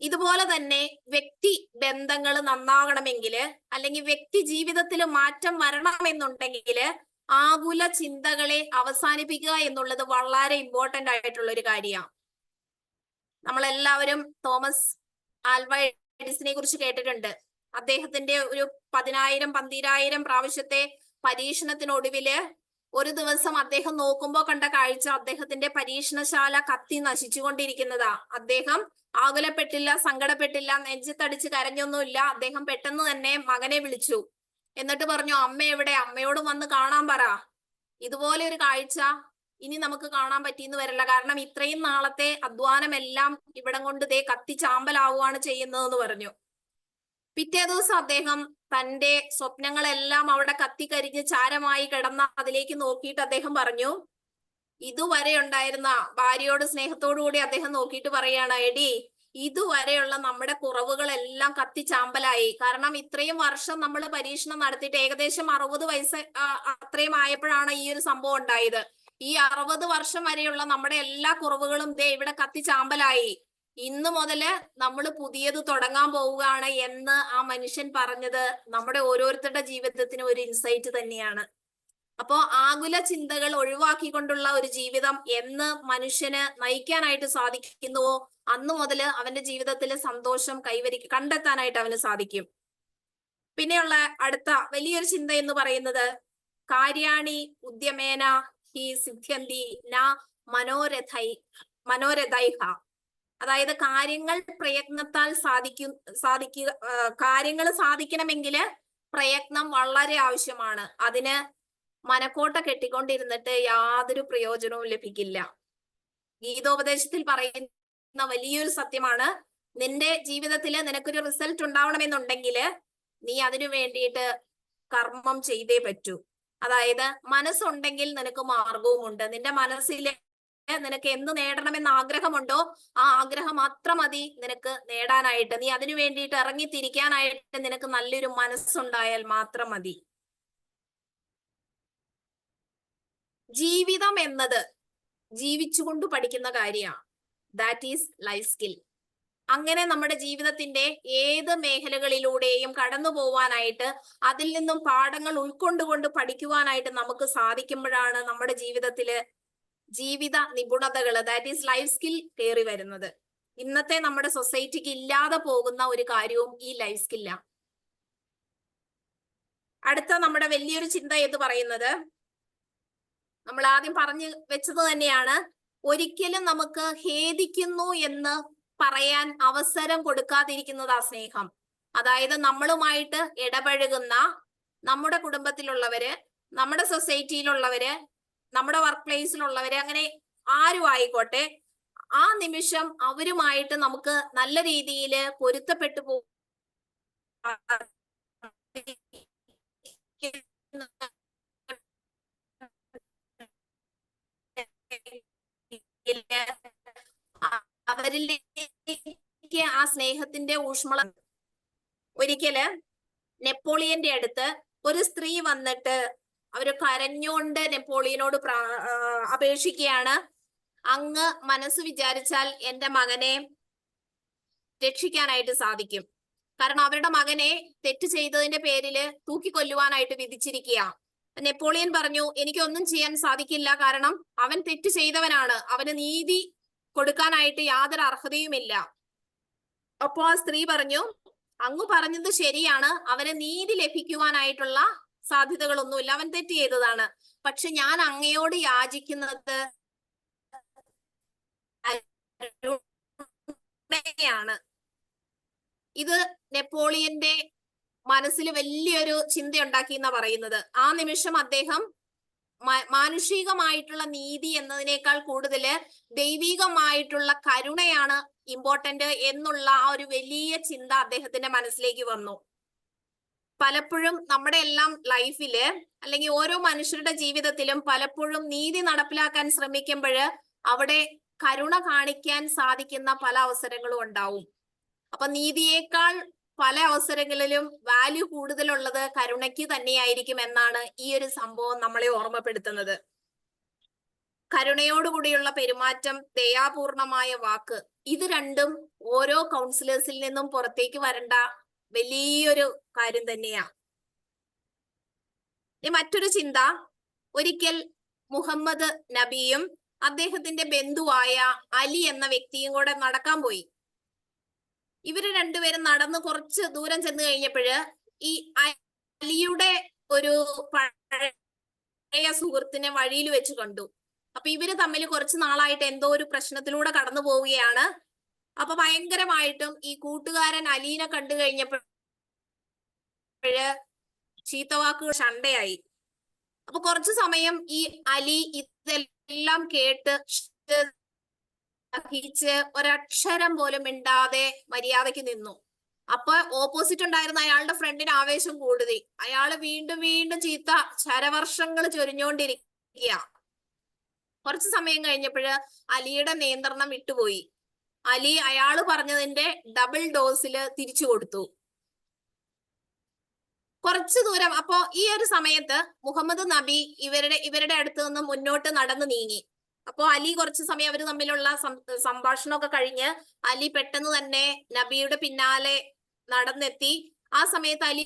ഇതുപോലെ തന്നെ വ്യക്തി ബന്ധങ്ങൾ നന്നാകണമെങ്കിൽ, അല്ലെങ്കിൽ വ്യക്തി ജീവിതത്തിൽ മാറ്റം വരണമെന്നുണ്ടെങ്കിൽ ആകുല ചിന്തകളെ അവസാനിപ്പിക്കുക എന്നുള്ളത് വളരെ ഇമ്പോർട്ടന്റ് ആയിട്ടുള്ള ഒരു കാര്യമാണ്. നമ്മളെല്ലാവരും തോമസ് ആൽവ എഡിസനെ കുറിച്ച് കേട്ടിട്ടുണ്ട്. അദ്ദേഹത്തിന്റെ ഒരു 10,000 12,000 പ്രാവശ്യത്തെ പരീക്ഷണത്തിനൊടുവില് ഒരു ദിവസം അദ്ദേഹം നോക്കുമ്പോ കണ്ട കാഴ്ച, അദ്ദേഹത്തിന്റെ പരീക്ഷണശാല കത്തി നശിച്ചുകൊണ്ടിരിക്കുന്നതാ. അദ്ദേഹം ആകുലപ്പെട്ടില്ല, സങ്കടപ്പെട്ടില്ല, നെഞ്ചത്തടിച്ച് കരഞ്ഞൊന്നുമില്ല. അദ്ദേഹം പെട്ടെന്ന് തന്നെ മകനെ വിളിച്ചു. എന്നിട്ട് പറഞ്ഞു, അമ്മ എവിടെ? അമ്മയോട് വന്ന് കാണാൻ പറ. ഇതുപോലെ ഒരു കാഴ്ച ഇനി നമുക്ക് കാണാൻ പറ്റിയെന്ന് വരില്ല. കാരണം ഇത്രയും നാളത്തെ അധ്വാനമെല്ലാം ഇവിടം കൊണ്ട് ദേ കത്തിച്ചാമ്പലാവുകയാണ് ചെയ്യുന്നതെന്ന് പറഞ്ഞു. പിറ്റേ ദിവസം അദ്ദേഹം തന്റെ സ്വപ്നങ്ങളെല്ലാം അവിടെ കത്തിക്കരിഞ്ഞ് ചാരമായി കിടന്ന അതിലേക്ക് നോക്കിയിട്ട് അദ്ദേഹം പറഞ്ഞു, ഇതുവരെ ഉണ്ടായിരുന്ന ഭാര്യയോട് സ്നേഹത്തോടു കൂടി അദ്ദേഹം നോക്കിയിട്ട് പറയാണ്, എടി ഇതുവരെയുള്ള നമ്മുടെ കുറവുകളെല്ലാം കത്തിച്ചാമ്പലായി. കാരണം ഇത്രയും വർഷം നമ്മൾ പരീക്ഷണം നടത്തിയിട്ട് ഏകദേശം 60 വയസ്സ് അത്രയും ആയപ്പോഴാണ് ഈ ഒരു സംഭവം ഉണ്ടായത്. ഈ 60 വർഷം വരെയുള്ള നമ്മുടെ എല്ലാ കുറവുകളും ദേ ഇവിടെ കത്തിച്ചാമ്പലായി. ഇന്ന് മുതല് നമ്മൾ പുതിയത് തുടങ്ങാൻ പോവുകയാണ് എന്ന് ആ മനുഷ്യൻ പറഞ്ഞത് നമ്മുടെ ഓരോരുത്തരുടെ ജീവിതത്തിന് ഒരു ഇൻസൈറ്റ് തന്നെയാണ്. അപ്പോ ആകുല ചിന്തകൾ ഒഴിവാക്കിക്കൊണ്ടുള്ള ഒരു ജീവിതം എന്ന് മനുഷ്യന് നയിക്കാനായിട്ട് സാധിക്കുന്നുവോ അന്ന് മുതല് അവന്റെ ജീവിതത്തിൽ സന്തോഷം കണ്ടെത്താനായിട്ട് അവന് സാധിക്കും. പിന്നെയുള്ള അടുത്ത വലിയൊരു ചിന്ത എന്ന് പറയുന്നത് കാര്യാണി ഉദ്യമേന ഹി സിദ്ധ്യന്തി ന മനോരഥൈഹ. അതായത് കാര്യങ്ങൾ പ്രയത്നത്താൽ കാര്യങ്ങൾ സാധിക്കണമെങ്കിൽ പ്രയത്നം വളരെ ആവശ്യമാണ്. അതിന് മനക്കോട്ട കെട്ടിക്കൊണ്ടിരുന്നിട്ട് യാതൊരു പ്രയോജനവും ലഭിക്കില്ല. ഗീതോപദേശത്തിൽ പറയുന്ന വലിയൊരു സത്യമാണ്, നിന്റെ ജീവിതത്തിൽ നിനക്കൊരു റിസൾട്ട് ഉണ്ടാവണമെന്നുണ്ടെങ്കിൽ നീ അതിനു വേണ്ടിയിട്ട് കർമ്മം ചെയ്തേ പറ്റൂ. അതായത് മനസ്സുണ്ടെങ്കിൽ നിനക്ക് മാർഗവുമുണ്ട്. നിന്റെ മനസ്സിൽ നിനക്ക് എന്ത് നേടണമെന്ന് ആഗ്രഹമുണ്ടോ ആ ആഗ്രഹം മാത്രം മതി നിനക്ക് നേടാനായിട്ട്. നീ അതിനു വേണ്ടിയിട്ട് ഇറങ്ങിത്തിരിക്കാനായിട്ട് നിനക്ക് നല്ലൊരു മനസ്സുണ്ടായാൽ മാത്രം മതി. ജീവിതം എന്നത് ജീവിച്ചുകൊണ്ട് പഠിക്കുന്ന കാര്യമാണ്. That is life skill. അങ്ങനെ നമ്മുടെ ജീവിതത്തിന്റെ ഏത് മേഖലകളിലൂടെയും കടന്നു പോവാനായിട്ട് അതിൽ നിന്നും പാഠങ്ങൾ ഉൾക്കൊണ്ടുകൊണ്ട് പഠിക്കുവാനായിട്ട് നമുക്ക് സാധിക്കുമ്പോഴാണ് നമ്മുടെ ജീവിതത്തില് ജീവിത നിപുണതകൾ, ദാറ്റ് ഈസ് ലൈഫ് സ്കിൽ കയറി വരുന്നത്. ഇന്നത്തെ നമ്മുടെ സൊസൈറ്റിക്ക് ഇല്ലാതെ പോകുന്ന ഒരു കാര്യവും ഈ ലൈഫ് സ്കില്ല. അടുത്ത നമ്മുടെ വലിയൊരു ചിന്ത എന്ന് പറയുന്നത് നമ്മൾ ആദ്യം പറഞ്ഞു വെച്ചത് തന്നെയാണ്, ഒരിക്കലും നമുക്ക് ഖേദിക്കുന്നു എന്ന് പറയാൻ അവസരം കൊടുക്കാതിരിക്കുന്നതാ സ്നേഹം. അതായത് നമ്മളുമായിട്ട് ഇടപഴകുന്ന നമ്മുടെ കുടുംബത്തിലുള്ളവര്, നമ്മുടെ സൊസൈറ്റിയിലുള്ളവര്, നമ്മുടെ വർക്ക് പ്ലേസിലുള്ളവര്, അങ്ങനെ ആരും ആയിക്കോട്ടെ, ആ നിമിഷം അവരുമായിട്ട് നമുക്ക് നല്ല രീതിയിൽ പൊരുത്തപ്പെട്ടു പോകും അവരിലേക്ക് ആ സ്നേഹത്തിന്റെ ഊഷ്മള. ഒരിക്കല് നെപ്പോളിയന്റെ അടുത്ത് ഒരു സ്ത്രീ വന്നിട്ട് അവര് കരഞ്ഞുകൊണ്ട് നെപ്പോളിയനോട് അപേക്ഷിക്കുകയാണ്, അങ്ങ് മനസ്സ് വിചാരിച്ചാൽ എന്റെ മകനെ രക്ഷിക്കാനായിട്ട് സാധിക്കും. കാരണം അവരുടെ മകനെ തെറ്റ് ചെയ്തതിന്റെ പേരില് തൂക്കിക്കൊല്ലുവാനായിട്ട് വിധിച്ചിരിക്കുക. നെപ്പോളിയൻ പറഞ്ഞു, എനിക്കൊന്നും ചെയ്യാൻ സാധിക്കില്ല, കാരണം അവൻ തെറ്റ് ചെയ്തവനാണ്, അവന് നീതി കൊടുക്കാനായിട്ട് യാതൊരു അർഹതയുമില്ല. അപ്പോ ആ സ്ത്രീ പറഞ്ഞു, അങ്ങ് പറഞ്ഞത് ശരിയാണ്, അവന് നീതി ലഭിക്കുവാനായിട്ടുള്ള സാധ്യതകളൊന്നുമില്ല, അവൻ തെറ്റ് ചെയ്തതാണ്. പക്ഷെ ഞാൻ അങ്ങയോട് യാചിക്കുന്നത് ാണ്. ഇത് നെപ്പോളിയന്റെ മനസ്സിൽ വലിയൊരു ചിന്തയുണ്ടാക്കി എന്നാ പറയുന്നത്. ആ നിമിഷം അദ്ദേഹം മാനുഷികമായിട്ടുള്ള നീതി എന്നതിനേക്കാൾ കൂടുതൽ ദൈവികമായിട്ടുള്ള കരുണയാണ് ഇമ്പോർട്ടന്റ് എന്നുള്ള ആ ഒരു വലിയ ചിന്ത അദ്ദേഹത്തിന്റെ മനസ്സിലേക്ക് വന്നു. പലപ്പോഴും നമ്മുടെ എല്ലാം ലൈഫില് അല്ലെങ്കിൽ ഓരോ മനുഷ്യരുടെ ജീവിതത്തിലും പലപ്പോഴും നീതി നടപ്പിലാക്കാൻ ശ്രമിക്കുമ്പോൾ അവിടെ കരുണ കാണിക്കാൻ സാധിക്കുന്ന പല അവസരങ്ങളും ഉണ്ടാവും. അപ്പൊ നീതിയേക്കാൾ പല അവസരങ്ങളിലും വാല്യൂ കൂടുതലുള്ളത് കരുണയ്ക്ക് തന്നെയായിരിക്കും എന്നാണ് ഈ ഒരു സംഭവം നമ്മളെ ഓർമ്മപ്പെടുത്തുന്നത്. കരുണയോടുകൂടിയുള്ള പെരുമാറ്റം, ദയാപൂർണമായ വാക്ക്, ഇത് രണ്ടും ഓരോ കൗൺസിലേഴ്സിൽ നിന്നും പുറത്തേക്ക് വരേണ്ട വലിയൊരു കാര്യം തന്നെയാ. മറ്റൊരു ചിന്ത, ഒരിക്കൽ മുഹമ്മദ് നബിയും അദ്ദേഹത്തിന്റെ ബന്ധുവായ അലി എന്ന വ്യക്തിയും കൂടെ നടക്കാൻ പോയി. ഇവര് രണ്ടുപേരും നടന്ന് കുറച്ച് ദൂരം ചെന്ന് കഴിഞ്ഞപ്പോഴ് ഈ അലിയുടെ ഒരു പഴയ സുഹൃത്തിനെ വഴിയിൽ വെച്ച് കണ്ടു. അപ്പൊ ഇവര് തമ്മിൽ കുറച്ച് നാളായിട്ട് എന്തോ ഒരു പ്രശ്നത്തിലൂടെ കടന്നു പോവുകയാണ്. അപ്പൊ ഭയങ്കരമായിട്ടും ഈ കൂട്ടുകാരൻ അലീനെ കണ്ടു കഴിഞ്ഞപ്പോഴ് ചീത്തവാക്കുകൾ ശണ്ടയായി. അപ്പൊ കുറച്ചു സമയം ഈ അലി ഇതെല്ലാം കേട്ട് ഒരക്ഷരം പോലും മിണ്ടാതെ മര്യാദയ്ക്ക് നിന്നു. അപ്പൊ ഓപ്പോസിറ്റ് ഉണ്ടായിരുന്ന അയാളുടെ ഫ്രണ്ടിന് ആവേശം കൂടുതൽ. അയാള് വീണ്ടും വീണ്ടും ചീത്ത ശരവർഷങ്ങൾ ചൊരിഞ്ഞുകൊണ്ടിരിക്കുക. കുറച്ചു സമയം കഴിഞ്ഞപ്പോഴ് അലിയുടെ നിയന്ത്രണം വിട്ടുപോയി. അലി അയാള് പറഞ്ഞതിന്റെ ഡബിൾ ഡോസിൽ തിരിച്ചു കൊടുത്തു. കുറച്ചു ദൂരം. അപ്പോ ഈ ഒരു സമയത്ത് മുഹമ്മദ് നബി ഇവരുടെ അടുത്ത് നിന്ന് മുന്നോട്ട് നടന്നു നീങ്ങി. അപ്പോ അലി കുറച്ചു സമയം അവർ തമ്മിലുള്ള സംഭാഷണമൊക്കെ കഴിഞ്ഞ് അലി പെട്ടെന്ന് തന്നെ നബിയുടെ പിന്നാലെ നടന്നെത്തി. ആ സമയത്ത് അലി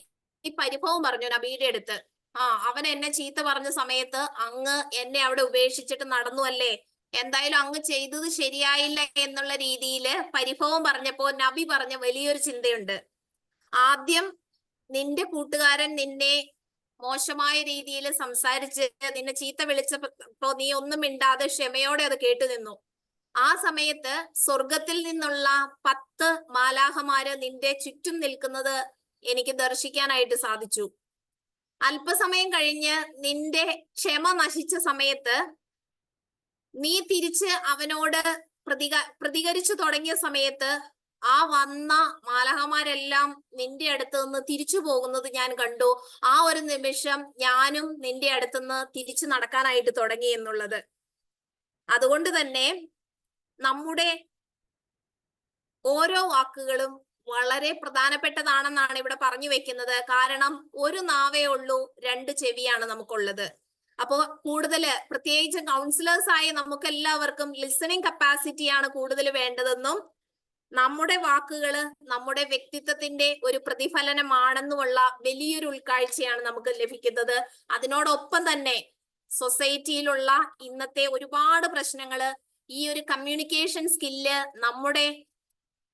പരിഭവം പറഞ്ഞു നബിയുടെ അടുത്ത്. അവൻ എന്നെ ചീത്ത പറഞ്ഞ സമയത്ത് അങ്ങ് എന്നെ അവിടെ ഉപേക്ഷിച്ചിട്ട് നടന്നു അല്ലേ, എന്തായാലും അങ്ങ് ചെയ്തത് ശരിയായില്ല എന്നുള്ള രീതിയിൽ പരിഭവം പറഞ്ഞപ്പോ നബി പറഞ്ഞ വലിയൊരു ചിന്തയുണ്ട്. ആദ്യം നിന്റെ കൂട്ടുകാരൻ നിന്നെ മോശമായ രീതിയിൽ സംസാരിച്ച് നിന്നെ ചീത്ത വിളിച്ചപ്പോ നീ ഒന്നും മിണ്ടാതെ ക്ഷമയോടെ അത് കേട്ടു നിന്നു. ആ സമയത്ത് സ്വർഗത്തിൽ നിന്നുള്ള 10 മാലാഹമാര് നിന്റെ ചുറ്റും നിൽക്കുന്നത് എനിക്ക് ദർശിക്കാനായിട്ട് സാധിച്ചു. അല്പസമയം കഴിഞ്ഞ് നിന്റെ ക്ഷമ നശിച്ച സമയത്ത് നീ തിരിച്ച് അവനോട് പ്രതികരിച്ചു തുടങ്ങിയ സമയത്ത് ആ വന്ന മാലാഹമാരെല്ലാം നിന്റെ അടുത്ത് നിന്ന് തിരിച്ചു പോകുന്നത് ഞാൻ കണ്ടു. ആ ഒരു നിമിഷം ഞാനും നിന്റെ അടുത്തുനിന്ന് തിരിച്ചു നടക്കാനായിട്ട് തുടങ്ങി എന്നുള്ളത്. അതുകൊണ്ട് തന്നെ നമ്മുടെ ഓരോ വാക്കുകളും വളരെ പ്രധാനപ്പെട്ടതാണെന്നാണ് ഇവിടെ പറഞ്ഞു വെക്കുന്നത്. കാരണം ഒരു നാവേ ഉള്ളൂ, 2 ചെവിയാണ് നമുക്കുള്ളത്. അപ്പോ കൂടുതല് പ്രത്യേകിച്ച് കൗൺസിലേഴ്സ് ആയി നമുക്ക് എല്ലാവർക്കും ലിസണിങ് കപ്പാസിറ്റിയാണ് കൂടുതൽ വേണ്ടതെന്നും നമ്മുടെ വാക്കുകള് നമ്മുടെ വ്യക്തിത്വത്തിന്റെ ഒരു പ്രതിഫലനമാണെന്നുമുള്ള വലിയൊരു ഉൾക്കാഴ്ചയാണ് നമുക്ക് ലഭിക്കുന്നത്. അതിനോടൊപ്പം തന്നെ സൊസൈറ്റിയിലുള്ള ഇന്നത്തെ ഒരുപാട് പ്രശ്നങ്ങള് ഈ ഒരു കമ്മ്യൂണിക്കേഷൻ സ്കില്ല് നമ്മുടെ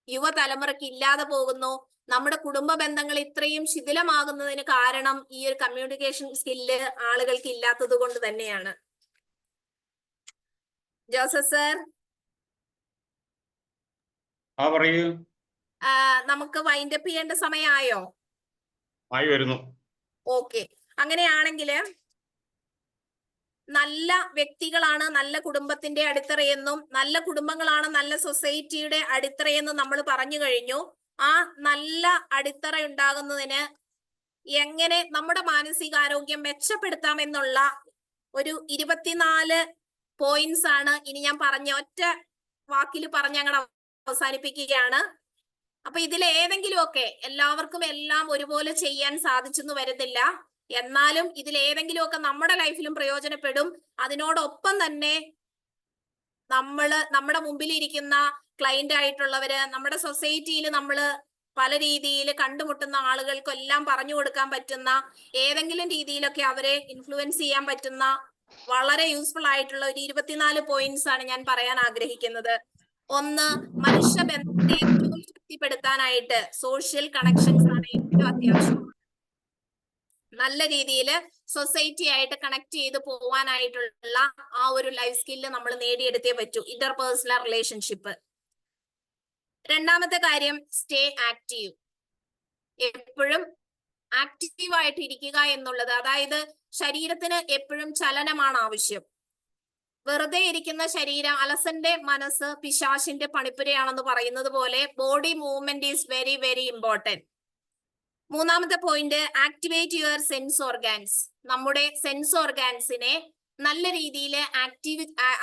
യുവതലമുറയ്ക്ക് ഇല്ലാതെ പോകുന്നു. നമ്മുടെ കുടുംബ ബന്ധങ്ങൾ ഇത്രയും ശിഥിലമാകുന്നതിന് കാരണം ഈ ഒരു കമ്മ്യൂണിക്കേഷൻ സ്കില്ല് ആളുകൾക്ക് ഇല്ലാത്തത് കൊണ്ട് തന്നെയാണ്. ജോസഫ് സർ, പറയൂ. നമുക്ക് വൈൻഡപ്പ് ചെയ്യേണ്ട സമയമായോ? ആയി വരുന്നു. ഓക്കെ, അങ്ങനെയാണെങ്കില് നല്ല വ്യക്തികളാണ് നല്ല കുടുംബത്തിന്റെ അടിത്തറയെന്നും നല്ല കുടുംബങ്ങളാണ് നല്ല സൊസൈറ്റിയുടെ അടിത്തറയെന്നും നമ്മൾ പറഞ്ഞു കഴിഞ്ഞു. ആ നല്ല അടിത്തറ ഉണ്ടാകുന്നതിന് എങ്ങനെ നമ്മുടെ മാനസികാരോഗ്യം മെച്ചപ്പെടുത്താം എന്നുള്ള ഒരു 24 പോയിന്റ്സ് ആണ് ഇനി ഞാൻ പറഞ്ഞ ഒറ്റ വാക്കിൽ പറഞ്ഞ് ഞങ്ങൾ അവസാനിപ്പിക്കുകയാണ്. അപ്പൊ ഇതിൽ ഏതെങ്കിലുമൊക്കെ എല്ലാവർക്കും എല്ലാം ഒരുപോലെ ചെയ്യാൻ സാധിച്ചെന്ന് വരുന്നില്ല. എന്നാലും ഇതിൽ ഏതെങ്കിലുമൊക്കെ നമ്മുടെ ലൈഫിലും പ്രയോജനപ്പെടും. അതിനോടൊപ്പം തന്നെ നമ്മുടെ മുമ്പിൽ ഇരിക്കുന്ന ക്ലയന്റ് ആയിട്ടുള്ളവര്, നമ്മുടെ സൊസൈറ്റിയിൽ നമ്മൾ പല രീതിയിൽ കണ്ടുമുട്ടുന്ന ആളുകൾക്കെല്ലാം പറഞ്ഞു കൊടുക്കാൻ പറ്റുന്ന ഏതെങ്കിലും രീതിയിലൊക്കെ അവരെ ഇൻഫ്ലുവൻസ് ചെയ്യാൻ പറ്റുന്ന വളരെ യൂസ്ഫുൾ ആയിട്ടുള്ള ഒരു 24 പോയിന്റ്സ് ആണ് ഞാൻ പറയാൻ ആഗ്രഹിക്കുന്നത്. ഒന്ന്, മനുഷ്യ ബന്ധത്തെ ഏറ്റവും ശക്തിപ്പെടുത്താനായിട്ട് സോഷ്യൽ കണക്ഷൻസ് ആണ് ഏറ്റവും അത്യാവശ്യം. നല്ല രീതിയിൽ സൊസൈറ്റി ആയിട്ട് കണക്ട് ചെയ്ത് പോവാനായിട്ടുള്ള ആ ഒരു ലൈഫ് സ്കില്ല് നമ്മൾ നേടിയെടുത്തേ പറ്റൂ, ഇന്റർപേഴ്സണൽ റിലേഷൻഷിപ്പ്. രണ്ടാമത്തെ കാര്യം, സ്റ്റേ ആക്റ്റീവ്. എപ്പോഴും ആക്റ്റീവ് ആയിട്ട് ഇരിക്കുക എന്നുള്ളത്, അതായത് ശരീരത്തിന് എപ്പോഴും ചലനമാണ് ആവശ്യം. വെറുതെ ഇരിക്കുന്ന ശരീരം, അലസന്റെ മനസ്സ് പിശാചിന്റെ പണിപ്പുരയാണെന്ന് പറയുന്നത് പോലെ body movement is very very important. മൂന്നാമത്തെ point, activate your sense organs. നമ്മുടെ സെൻസ് ഓർഗാൻസിനെ നല്ല രീതിയിൽ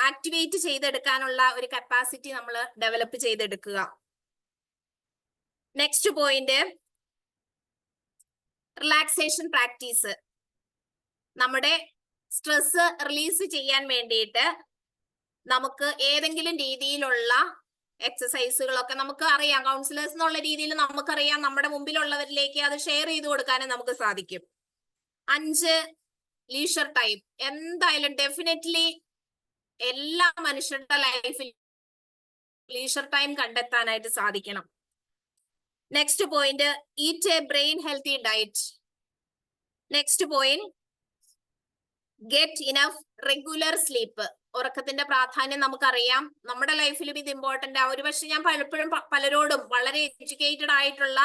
ആക്ടിവേറ്റ് ചെയ്തെടുക്കാനുള്ള ഒരു കപ്പാസിറ്റി നമ്മൾ ഡെവലപ്പ് ചെയ്തെടുക്കുക. Next point, relaxation practice. നമ്മുടെ സ്ട്രെസ് റിലീസ് ചെയ്യാൻ വേണ്ടിയിട്ട് നമുക്ക് ഏതെങ്കിലും രീതിയിലുള്ള എക്സസൈസുകളൊക്കെ നമുക്ക് അറിയാം. കൗൺസിലേഴ്സ് എന്നുള്ള രീതിയിൽ നമുക്കറിയാം, നമ്മുടെ മുമ്പിലുള്ളവരിലേക്ക് അത് ഷെയർ ചെയ്ത് കൊടുക്കാനും നമുക്ക് സാധിക്കും. 5, ലീഷർ ടൈം. എന്തായാലും ഡെഫിനറ്റ്ലി എല്ലാ മനുഷ്യരുടെ ലൈഫിൽ ലീഷർ ടൈം കണ്ടെത്താനായിട്ട് സാധിക്കണം. Next point, eat a brain healthy diet. Next point, get enough regular sleep. ഉറക്കത്തിന്റെ പ്രാധാന്യം നമുക്കറിയാം, നമ്മുടെ ലൈഫിലും ഇത് ഇമ്പോർട്ടന്റ് ആ. ഒരുപക്ഷെ ഞാൻ പലപ്പോഴും പലരോടും, വളരെ എഡ്യൂക്കേറ്റഡ് ആയിട്ടുള്ള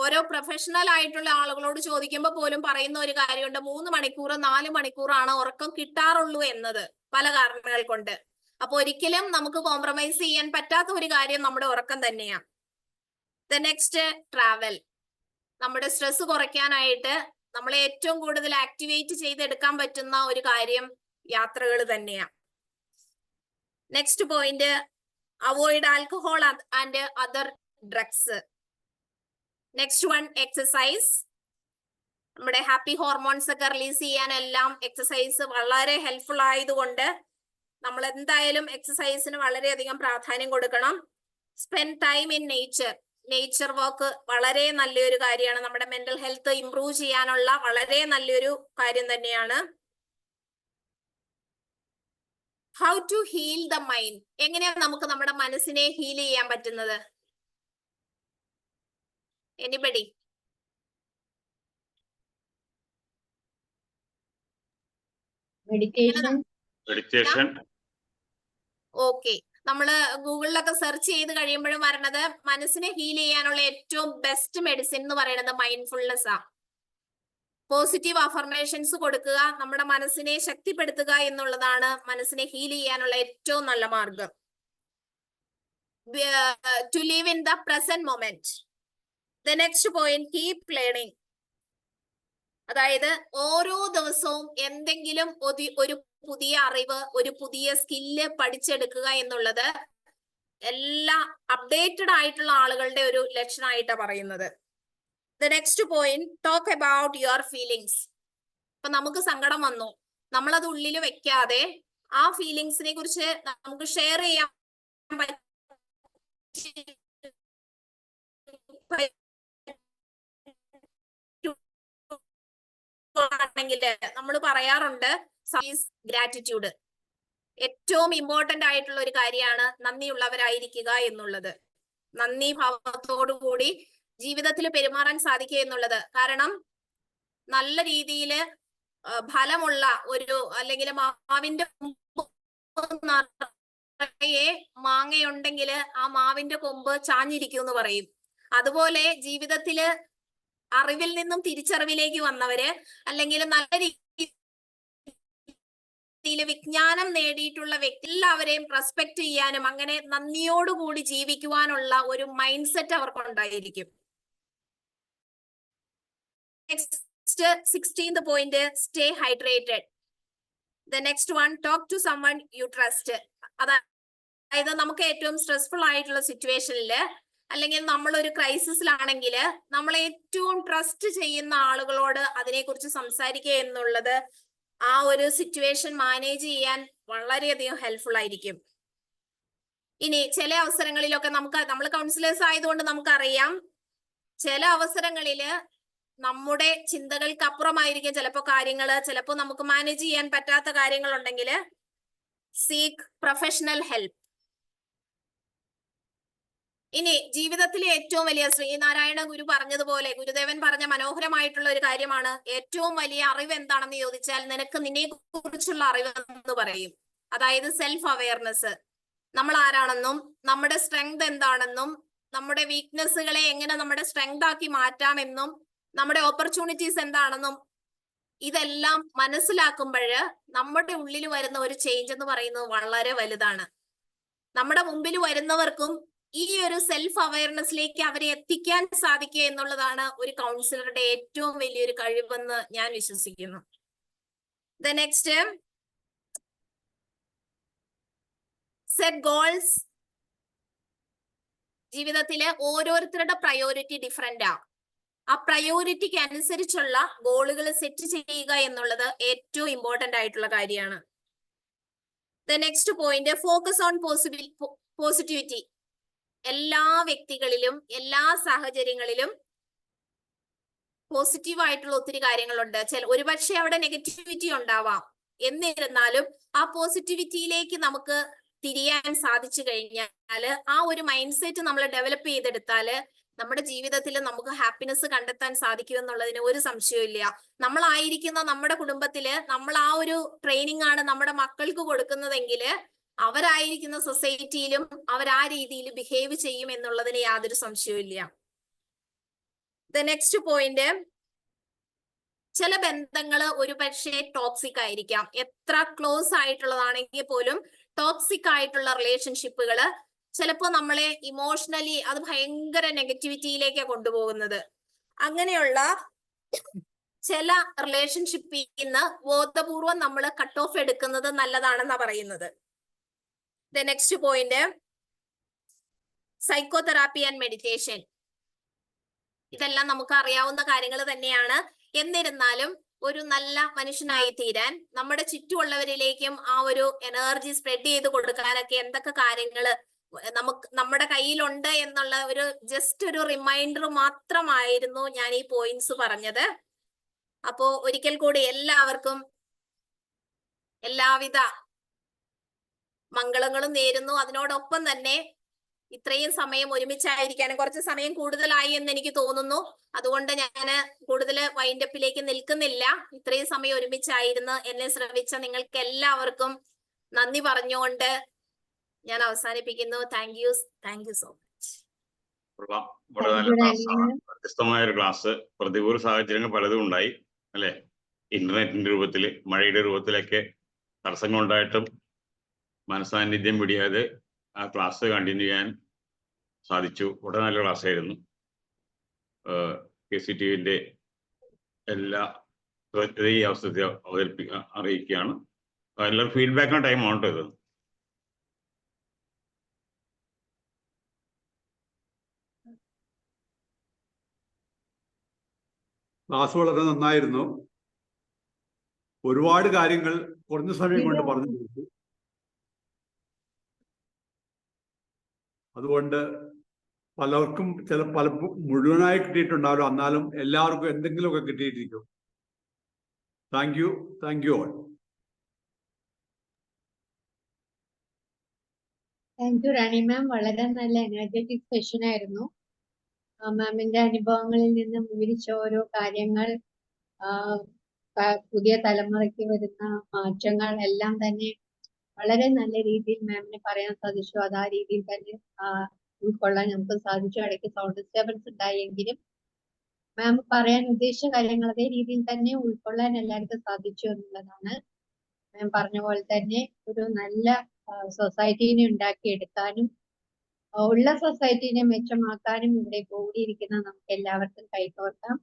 ഓരോ പ്രൊഫഷണൽ ആയിട്ടുള്ള ആളുകളോട് ചോദിക്കുമ്പോൾ പോലും പറയുന്ന ഒരു കാര്യമുണ്ട്, 3 മണിക്കൂർ 4 മണിക്കൂറാണ് ഉറക്കം കിട്ടാറുള്ളൂ എന്നത്, പല കാരണങ്ങൾ കൊണ്ട്. അപ്പൊ ഒരിക്കലും നമുക്ക് കോംപ്രമൈസ് ചെയ്യാൻ പറ്റാത്ത ഒരു കാര്യം നമ്മുടെ ഉറക്കം തന്നെയാണ്. Next, travel. നമ്മുടെ സ്ട്രെസ് കുറയ്ക്കാനായിട്ട് നമ്മളെ ഏറ്റവും കൂടുതൽ ആക്ടിവേറ്റ് ചെയ്തെടുക്കാൻ പറ്റുന്ന ഒരു കാര്യം യാത്രകൾ തന്നെയാണ്. Next point, avoid alcohol and other drugs. Next one, exercise. നമ്മുടെ ഹാപ്പി ഹോർമോൺസ് ഒക്കെ റിലീസ് ചെയ്യാനെല്ലാം എക്സസൈസ് വളരെ ഹെൽപ്ഫുൾ ആയതുകൊണ്ട് നമ്മൾ എന്തായാലും എക്സസൈസിന് വളരെയധികം പ്രാധാന്യം കൊടുക്കണം. Spend time in nature work വളരെ നല്ലൊരു കാര്യമാണ്. നമ്മുടെ മെന്റൽ ഹെൽത്ത് ഇംപ്രൂവ് ചെയ്യാനുള്ള വളരെ നല്ലൊരു കാര്യം തന്നെയാണ്. How to heal the mind, എങ്ങനെയാണ് നമുക്ക് നമ്മുടെ മനസ്സിനെ ഹീൽ ചെയ്യാൻ പറ്റുന്നത്? എനിബഡി? മെഡിറ്റേഷൻ. ഓക്കെ, നമ്മള് ഗൂഗിളിലൊക്കെ സെർച്ച് ചെയ്ത് കഴിയുമ്പോഴും വരണത് മനസ്സിനെ ഹീൽ ചെയ്യാനുള്ള ഏറ്റവും ബെസ്റ്റ് മെഡിസിൻ എന്ന് പറയുന്നത് മൈൻഡ്ഫുൾനെസ് ആ. പോസിറ്റീവ് അഫർമേഷൻസ് കൊടുക്കുക, നമ്മുടെ മനസ്സിനെ ശക്തിപ്പെടുത്തുക എന്നുള്ളതാണ് മനസ്സിനെ ഹീൽ ചെയ്യാനുള്ള ഏറ്റവും നല്ല മാർഗം. To live in the present moment. The next point, keep learning. അതായത് ഓരോ ദിവസവും എന്തെങ്കിലും ഒരു പുതിയ അറിവ്, ഒരു പുതിയ സ്കില്ല് പഠിച്ചെടുക്കുക എന്നുള്ളത് എല്ലാ അപ്ഡേറ്റഡ് ആയിട്ടുള്ള ആളുകളുടെ ഒരു ലക്ഷണമായിട്ടാണ് പറയുന്നത്. The next point, talk about your feelings. ഇപ്പൊ നമുക്ക് സങ്കടം വന്നു, നമ്മളത് ഉള്ളിൽ വെക്കാതെ ആ ഫീലിങ്സിനെ കുറിച്ച് നമുക്ക് ഷെയർ ചെയ്യാൻ ആണെങ്കിൽ നമ്മൾ പറയാറുണ്ട് ഗ്രാറ്റിറ്റ്യൂഡ്. ഏറ്റവും ഇമ്പോർട്ടന്റ് ആയിട്ടുള്ള ഒരു കാര്യമാണ് നന്ദിയുള്ളവരായിരിക്കുക എന്നുള്ളത്. നന്ദി ഭാവത്തോടു കൂടി ജീവിതത്തിൽ പെരുമാറാൻ സാധിക്കുക എന്നുള്ളത്. കാരണം നല്ല രീതിയിൽ ഫലമുള്ള ഒരു, അല്ലെങ്കിൽ മാവിന്റെ നിറയെ മാങ്ങയുണ്ടെങ്കിൽ ആ മാവിന്റെ കൊമ്പ് ചാഞ്ഞിരിക്കും എന്ന് പറയും. അതുപോലെ ജീവിതത്തില് അറിവിൽ നിന്നും തിരിച്ചറിവിലേക്ക് വന്നവര്, അല്ലെങ്കിൽ നല്ല രീതിയിൽ വിജ്ഞാനം നേടിയിട്ടുള്ള വ്യക്തി എല്ലാവരെയും റെസ്പെക്ട് ചെയ്യാനും അങ്ങനെ നന്ദിയോടുകൂടി ജീവിക്കുവാനുള്ള ഒരു മൈൻഡ് സെറ്റ് അവർക്കുണ്ടായിരിക്കും. Next 16th point, stay hydrated. The next one, talk to someone you trust. അതായത് നമുക്ക് ഏറ്റവും സ്ട്രെസ്ഫുൾ ആയിട്ടുള്ള സിറ്റുവേഷനിൽ, അല്ലെങ്കിൽ നമ്മൾ ഒരു ക്രൈസിസിലാണെങ്കിൽ നമ്മൾ ഏറ്റവും ട്രസ്റ്റ് ചെയ്യുന്ന ആളുകളോട് അതിനെക്കുറിച്ച് സംസാരിക്കുക എന്നുള്ളത് ആ ഒരു സിറ്റുവേഷൻ മാനേജ് ചെയ്യാൻ വളരെയധികം ഹെൽപ്ഫുൾ ആയിരിക്കും. ഇനി ചില അവസരങ്ങളിലൊക്കെ നമ്മൾ കൗൺസിലേഴ്സ് ആയതുകൊണ്ട് നമുക്കറിയാം, ചില അവസരങ്ങളില് നമ്മുടെ ചിന്തകൾക്ക് അപ്പുറമായിരിക്കും ചിലപ്പോ കാര്യങ്ങള്, ചിലപ്പോ നമുക്ക് മാനേജ് ചെയ്യാൻ പറ്റാത്ത കാര്യങ്ങൾ ഉണ്ടെങ്കിൽ സീക്ക് പ്രൊഫഷണൽ ഹെൽപ്പ്. ഇനി ജീവിതത്തിലെ ഏറ്റവും വലിയ, ശ്രീനാരായണ ഗുരു പറഞ്ഞതുപോലെ, ഗുരുദേവൻ പറഞ്ഞ മനോഹരമായിട്ടുള്ള ഒരു കാര്യമാണ്, ഏറ്റവും വലിയ അറിവ് എന്താണെന്ന് ചോദിച്ചാൽ നിനക്ക് നിന്നെ കുറിച്ചുള്ള അറിവ് എന്ന് പറയും. അതായത് സെൽഫ് അവയർനെസ്. നമ്മൾ ആരാണെന്നും നമ്മുടെ സ്ട്രെങ്ത് എന്താണെന്നും നമ്മുടെ വീക്ക്നെസ്സുകളെ എങ്ങനെ നമ്മുടെ സ്ട്രെങ്ത് ആക്കി മാറ്റാമെന്നും നമ്മുടെ ഓപ്പർച്യൂണിറ്റീസ് എന്താണെന്നും ഇതെല്ലാം മനസ്സിലാക്കുമ്പോൾ നമ്മുടെ ഉള്ളിൽ വരുന്ന ഒരു ചേഞ്ച് എന്ന് പറയുന്നത് വളരെ വലുതാണ്. നമ്മുടെ മുമ്പിൽ വരുന്നവർക്കും ഈ ഒരു സെൽഫ് അവയർനെസ്സിലേക്ക് അവരെ എത്തിക്കാൻ സാധിക്കുക എന്നുള്ളതാണ് ഒരു കൗൺസിലറുടെ ഏറ്റവും വലിയൊരു കഴിവെന്ന് ഞാൻ വിശ്വസിക്കുന്നു. The next, set goals. ജീവിതത്തിലെ ഓരോരുത്തരുടെ പ്രയോറിറ്റി ഡിഫറെന്റാ. ആ പ്രയോറിറ്റിക്ക് അനുസരിച്ചുള്ള ഗോളുകൾ സെറ്റ് ചെയ്യുക എന്നുള്ളത് ഏറ്റവും ഇമ്പോർട്ടന്റ് ആയിട്ടുള്ള കാര്യമാണ്. The next point, focus on positivity. എല്ലാ വ്യക്തികളിലും എല്ലാ സാഹചര്യങ്ങളിലും പോസിറ്റീവ് ആയിട്ടുള്ള ഒത്തിരി കാര്യങ്ങളുണ്ട്. ഒരുപക്ഷെ അവിടെ നെഗറ്റിവിറ്റി ഉണ്ടാവാം, എന്നിരുന്നാലും ആ പോസിറ്റിവിറ്റിയിലേക്ക് നമുക്ക് തിരിയാൻ സാധിച്ചു കഴിഞ്ഞാൽ, ആ ഒരു മൈൻഡ് സെറ്റ് നമ്മൾ ഡെവലപ്പ് ചെയ്തെടുത്താല് നമ്മുടെ ജീവിതത്തിൽ നമുക്ക് ഹാപ്പിനെസ് കണ്ടെത്താൻ സാധിക്കുമെന്നുള്ളതിന് ഒരു സംശയവും ഇല്ല. നമ്മളായിരിക്കുന്ന നമ്മുടെ കുടുംബത്തില് നമ്മൾ ആ ഒരു ട്രെയിനിങ് ആണ് നമ്മുടെ മക്കൾക്ക് കൊടുക്കുന്നതെങ്കിൽ അവരായിരിക്കുന്ന സൊസൈറ്റിയിലും അവർ ആ രീതിയിൽ ബിഹേവ് ചെയ്യും എന്നുള്ളതിന് യാതൊരു സംശയവും ഇല്ല. ദ നെക്സ്റ്റ് പോയിന്റ്, ചില ബന്ധങ്ങൾ ഒരു പക്ഷേ ടോക്സിക് ആയിരിക്കാം. എത്ര ക്ലോസ് ആയിട്ടുള്ളതാണെങ്കിൽ പോലും ടോക്സിക് ആയിട്ടുള്ള റിലേഷൻഷിപ്പുകള് ചിലപ്പോ നമ്മളെ ഇമോഷണലി അത് ഭയങ്കര നെഗറ്റിവിറ്റിയിലേക്കാണ് കൊണ്ടുപോകുന്നത്. അങ്ങനെയുള്ള ചില റിലേഷൻഷിപ്പിൽ നിന്ന് ബോധപൂർവം നമ്മൾ കട്ട് ഓഫ് എടുക്കുന്നത് നല്ലതാണെന്നാ പറയുന്നത്. The next point, psychotherapy and meditation. ഇതെല്ലാം നമുക്ക് അറിയാവുന്ന കാര്യങ്ങൾ തന്നെയാണ്. എന്നിരുന്നാലും ഒരു നല്ല മനുഷ്യനായി തീരാൻ നമ്മുടെ ചുറ്റുമുള്ളവരിലേക്കും ആ ഒരു എനർജി സ്പ്രെഡ് ചെയ്ത് കൊടുക്കാനൊക്കെ എന്തൊക്കെ കാര്യങ്ങള് നമ്മുടെ കയ്യിലുണ്ട് എന്നുള്ള ഒരു ജസ്റ്റ് ഒരു റിമൈൻഡർ മാത്രമായിരുന്നു ഞാൻ ഈ പോയിന്റ്സ് പറഞ്ഞത്. അപ്പോ ഒരിക്കൽ കൂടി എല്ലാവർക്കും എല്ലാവിധ മംഗളങ്ങളും നേരുന്നു. അതിനോടൊപ്പം തന്നെ ഇത്രയും സമയം ഒരുമിച്ചായിരിക്കാനും കുറച്ച് സമയം കൂടുതലായി എന്ന് എനിക്ക് തോന്നുന്നു. അതുകൊണ്ട് ഞാൻ കൂടുതൽ വൈൻഡപ്പിലേക്ക് നിൽക്കുന്നില്ല. ഇത്രയും സമയം ഒരുമിച്ചായിരുന്നു എന്നെ ശ്രമിച്ച നിങ്ങൾക്ക് എല്ലാവർക്കും നന്ദി പറഞ്ഞുകൊണ്ട് ഞാൻ അവസാനിപ്പിക്കുന്നു. Thank you so much. വളരെ നല്ല ക്ലാസ്സാണ്. വ്യത്യസ്തമായ ഒരു ക്ലാസ്. പ്രതികൂല സാഹചര്യങ്ങൾ പലതും ഉണ്ടായി അല്ലെ? ഇന്റർനെറ്റിന്റെ രൂപത്തിൽ, മഴയുടെ രൂപത്തിലൊക്കെ തടസ്സങ്ങൾ ഉണ്ടായിട്ടും മനസാന്നിധ്യം പിടിയാതെ ആ ക്ലാസ് കണ്ടിന്യൂ ചെയ്യാൻ സാധിച്ചു. വളരെ നല്ല ക്ലാസ് ആയിരുന്നു. KCTUവിന്റെ എല്ലാ ഈ അവസരത്തെ അറിയിക്കുകയാണ്. എല്ലാവരും ഫീഡ്ബാക്കിന് ടൈം ആണ് ഇത്. ക്ലാസ് വളരെ നന്നായിരുന്നു. ഒരുപാട് കാര്യങ്ങൾ കുറഞ്ഞ സമയം കൊണ്ട് പറഞ്ഞു കൊടുത്തു. അതുകൊണ്ട് പലർക്കും പലപ്പോഴും മുഴുവനായി കിട്ടിയിട്ടുണ്ടാവില്ല, എന്നാലും എല്ലാവർക്കും എന്തെങ്കിലുമൊക്കെ കിട്ടിയിട്ടിരിക്കും. Thank you all. Thank you Rani ma'am. വളരെ നല്ല എനർജറ്റിക് സെഷൻ ആയിരുന്നു. മാമിന്റെ അനുഭവങ്ങളിൽ നിന്നും വിവരിച്ച ഓരോ കാര്യങ്ങൾ, പുതിയ തലമുറയ്ക്ക് വരുന്ന മാറ്റങ്ങൾ എല്ലാം തന്നെ വളരെ നല്ല രീതിയിൽ മാമിന് പറയാൻ സാധിച്ചു. അത് ആ രീതിയിൽ തന്നെ ഉൾക്കൊള്ളാൻ നമുക്ക് സാധിച്ചു. ഇടയ്ക്ക് സൗണ്ട് ഡിസ്റ്റർബൻസ് ഉണ്ടായെങ്കിലും മാം പറയാൻ ഉദ്ദേശിച്ച കാര്യങ്ങൾ അതേ രീതിയിൽ തന്നെ ഉൾക്കൊള്ളാൻ എല്ലാവർക്കും സാധിച്ചു എന്നുള്ളതാണ്. മാം പറഞ്ഞ പോലെ തന്നെ ഒരു നല്ല സൊസൈറ്റീനെ ഉണ്ടാക്കിയെടുക്കാനും ഉള്ള സൊസൈറ്റീനെ മെച്ചമാക്കാനും ഇവിടെ കൂടിയിരിക്കുന്ന നമുക്ക് എല്ലാവർക്കും കൈകോർക്കാം.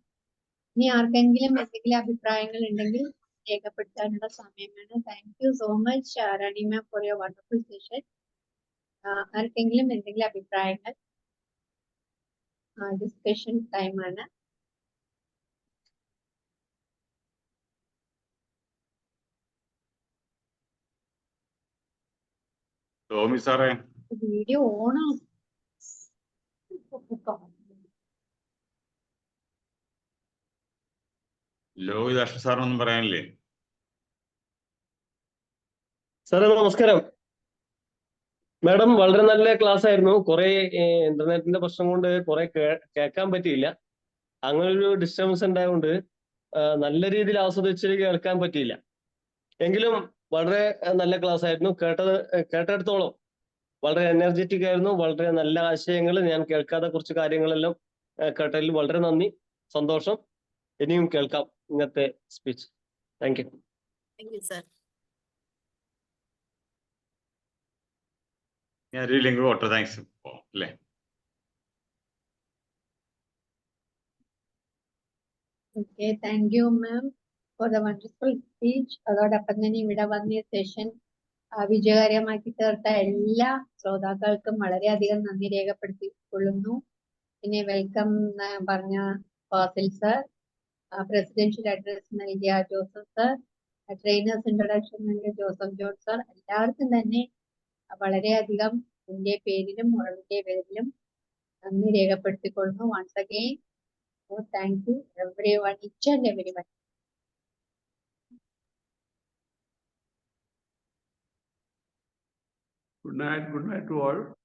ഇനി ആർക്കെങ്കിലും എന്തെങ്കിലും അഭിപ്രായങ്ങൾ ഉണ്ടെങ്കിൽ രേഖപ്പെടുത്താനുള്ള സമയമാണ്. Thank you so much Rani ma'am for your wonderful session. ആർക്കെങ്കിലും എന്തെങ്കിലും അഭിപ്രായങ്ങൾ? ഡിസ്കഷൻ ടൈമാണ്. ടോമി സാറേ, വീഡിയോ ഓണോ? ലോഹിതാക്ഷ സാറിനൊന്നും പറയാനില്ലേ? സാറേ നമസ്കാരം. മാഡം വളരെ നല്ല ക്ലാസ് ആയിരുന്നു. കുറെ ഇന്റർനെറ്റിന്റെ പ്രശ്നം കൊണ്ട് കുറെ കേൾക്കാൻ പറ്റിയില്ല. അങ്ങനെ ഒരു ഡിസ്റ്റർബൻസ് ഉണ്ടായതുകൊണ്ട് നല്ല രീതിയിൽ ആസ്വദിച്ച് കേൾക്കാൻ പറ്റിയില്ല. എങ്കിലും വളരെ നല്ല ക്ലാസ് ആയിരുന്നു. കേട്ടെടുത്തോളം വളരെ എനർജറ്റിക് ആയിരുന്നു. വളരെ നല്ല ആശയങ്ങൾ, ഞാൻ കേൾക്കാത്ത കുറച്ച് കാര്യങ്ങളെല്ലാം കേട്ടതിൽ വളരെ നന്ദി, സന്തോഷം. ഇനിയും കേൾക്കാം ഇന്നത്തെ speech. Thank you. Thank you sir. Thanks അല്ലേ? Okay, thank you ma'am for the wonderful speech. അതോടൊപ്പം തന്നെ ഇവിടെ വന്ന സെഷൻ വിജയകരമാക്കി തീർത്ത എല്ലാ ശ്രോതാക്കൾക്കും വളരെയധികം നന്ദി രേഖപ്പെടുത്തിക്കൊള്ളുന്നു. പിന്നെ വെൽക്കം പറഞ്ഞ ഫാസിൽ സർ, പ്രസിഡൻഷ്യൽ അഡ്രസ് നൽകിയ ജോസഫ് സർ, ട്രെയിനേഴ്സ് ഇൻട്രൊഡക്ഷൻ നൽകിയ ജോസഫ് ജോർജ് സർ, എല്ലാവർക്കും തന്നെ വളരെയധികം എന്റെ പേരിലും ഉറവിന്റെ പേരിലും നന്ദി രേഖപ്പെടുത്തിക്കൊള്ളുന്നു. Once again thank you everyone, each and everyone. Good night to all.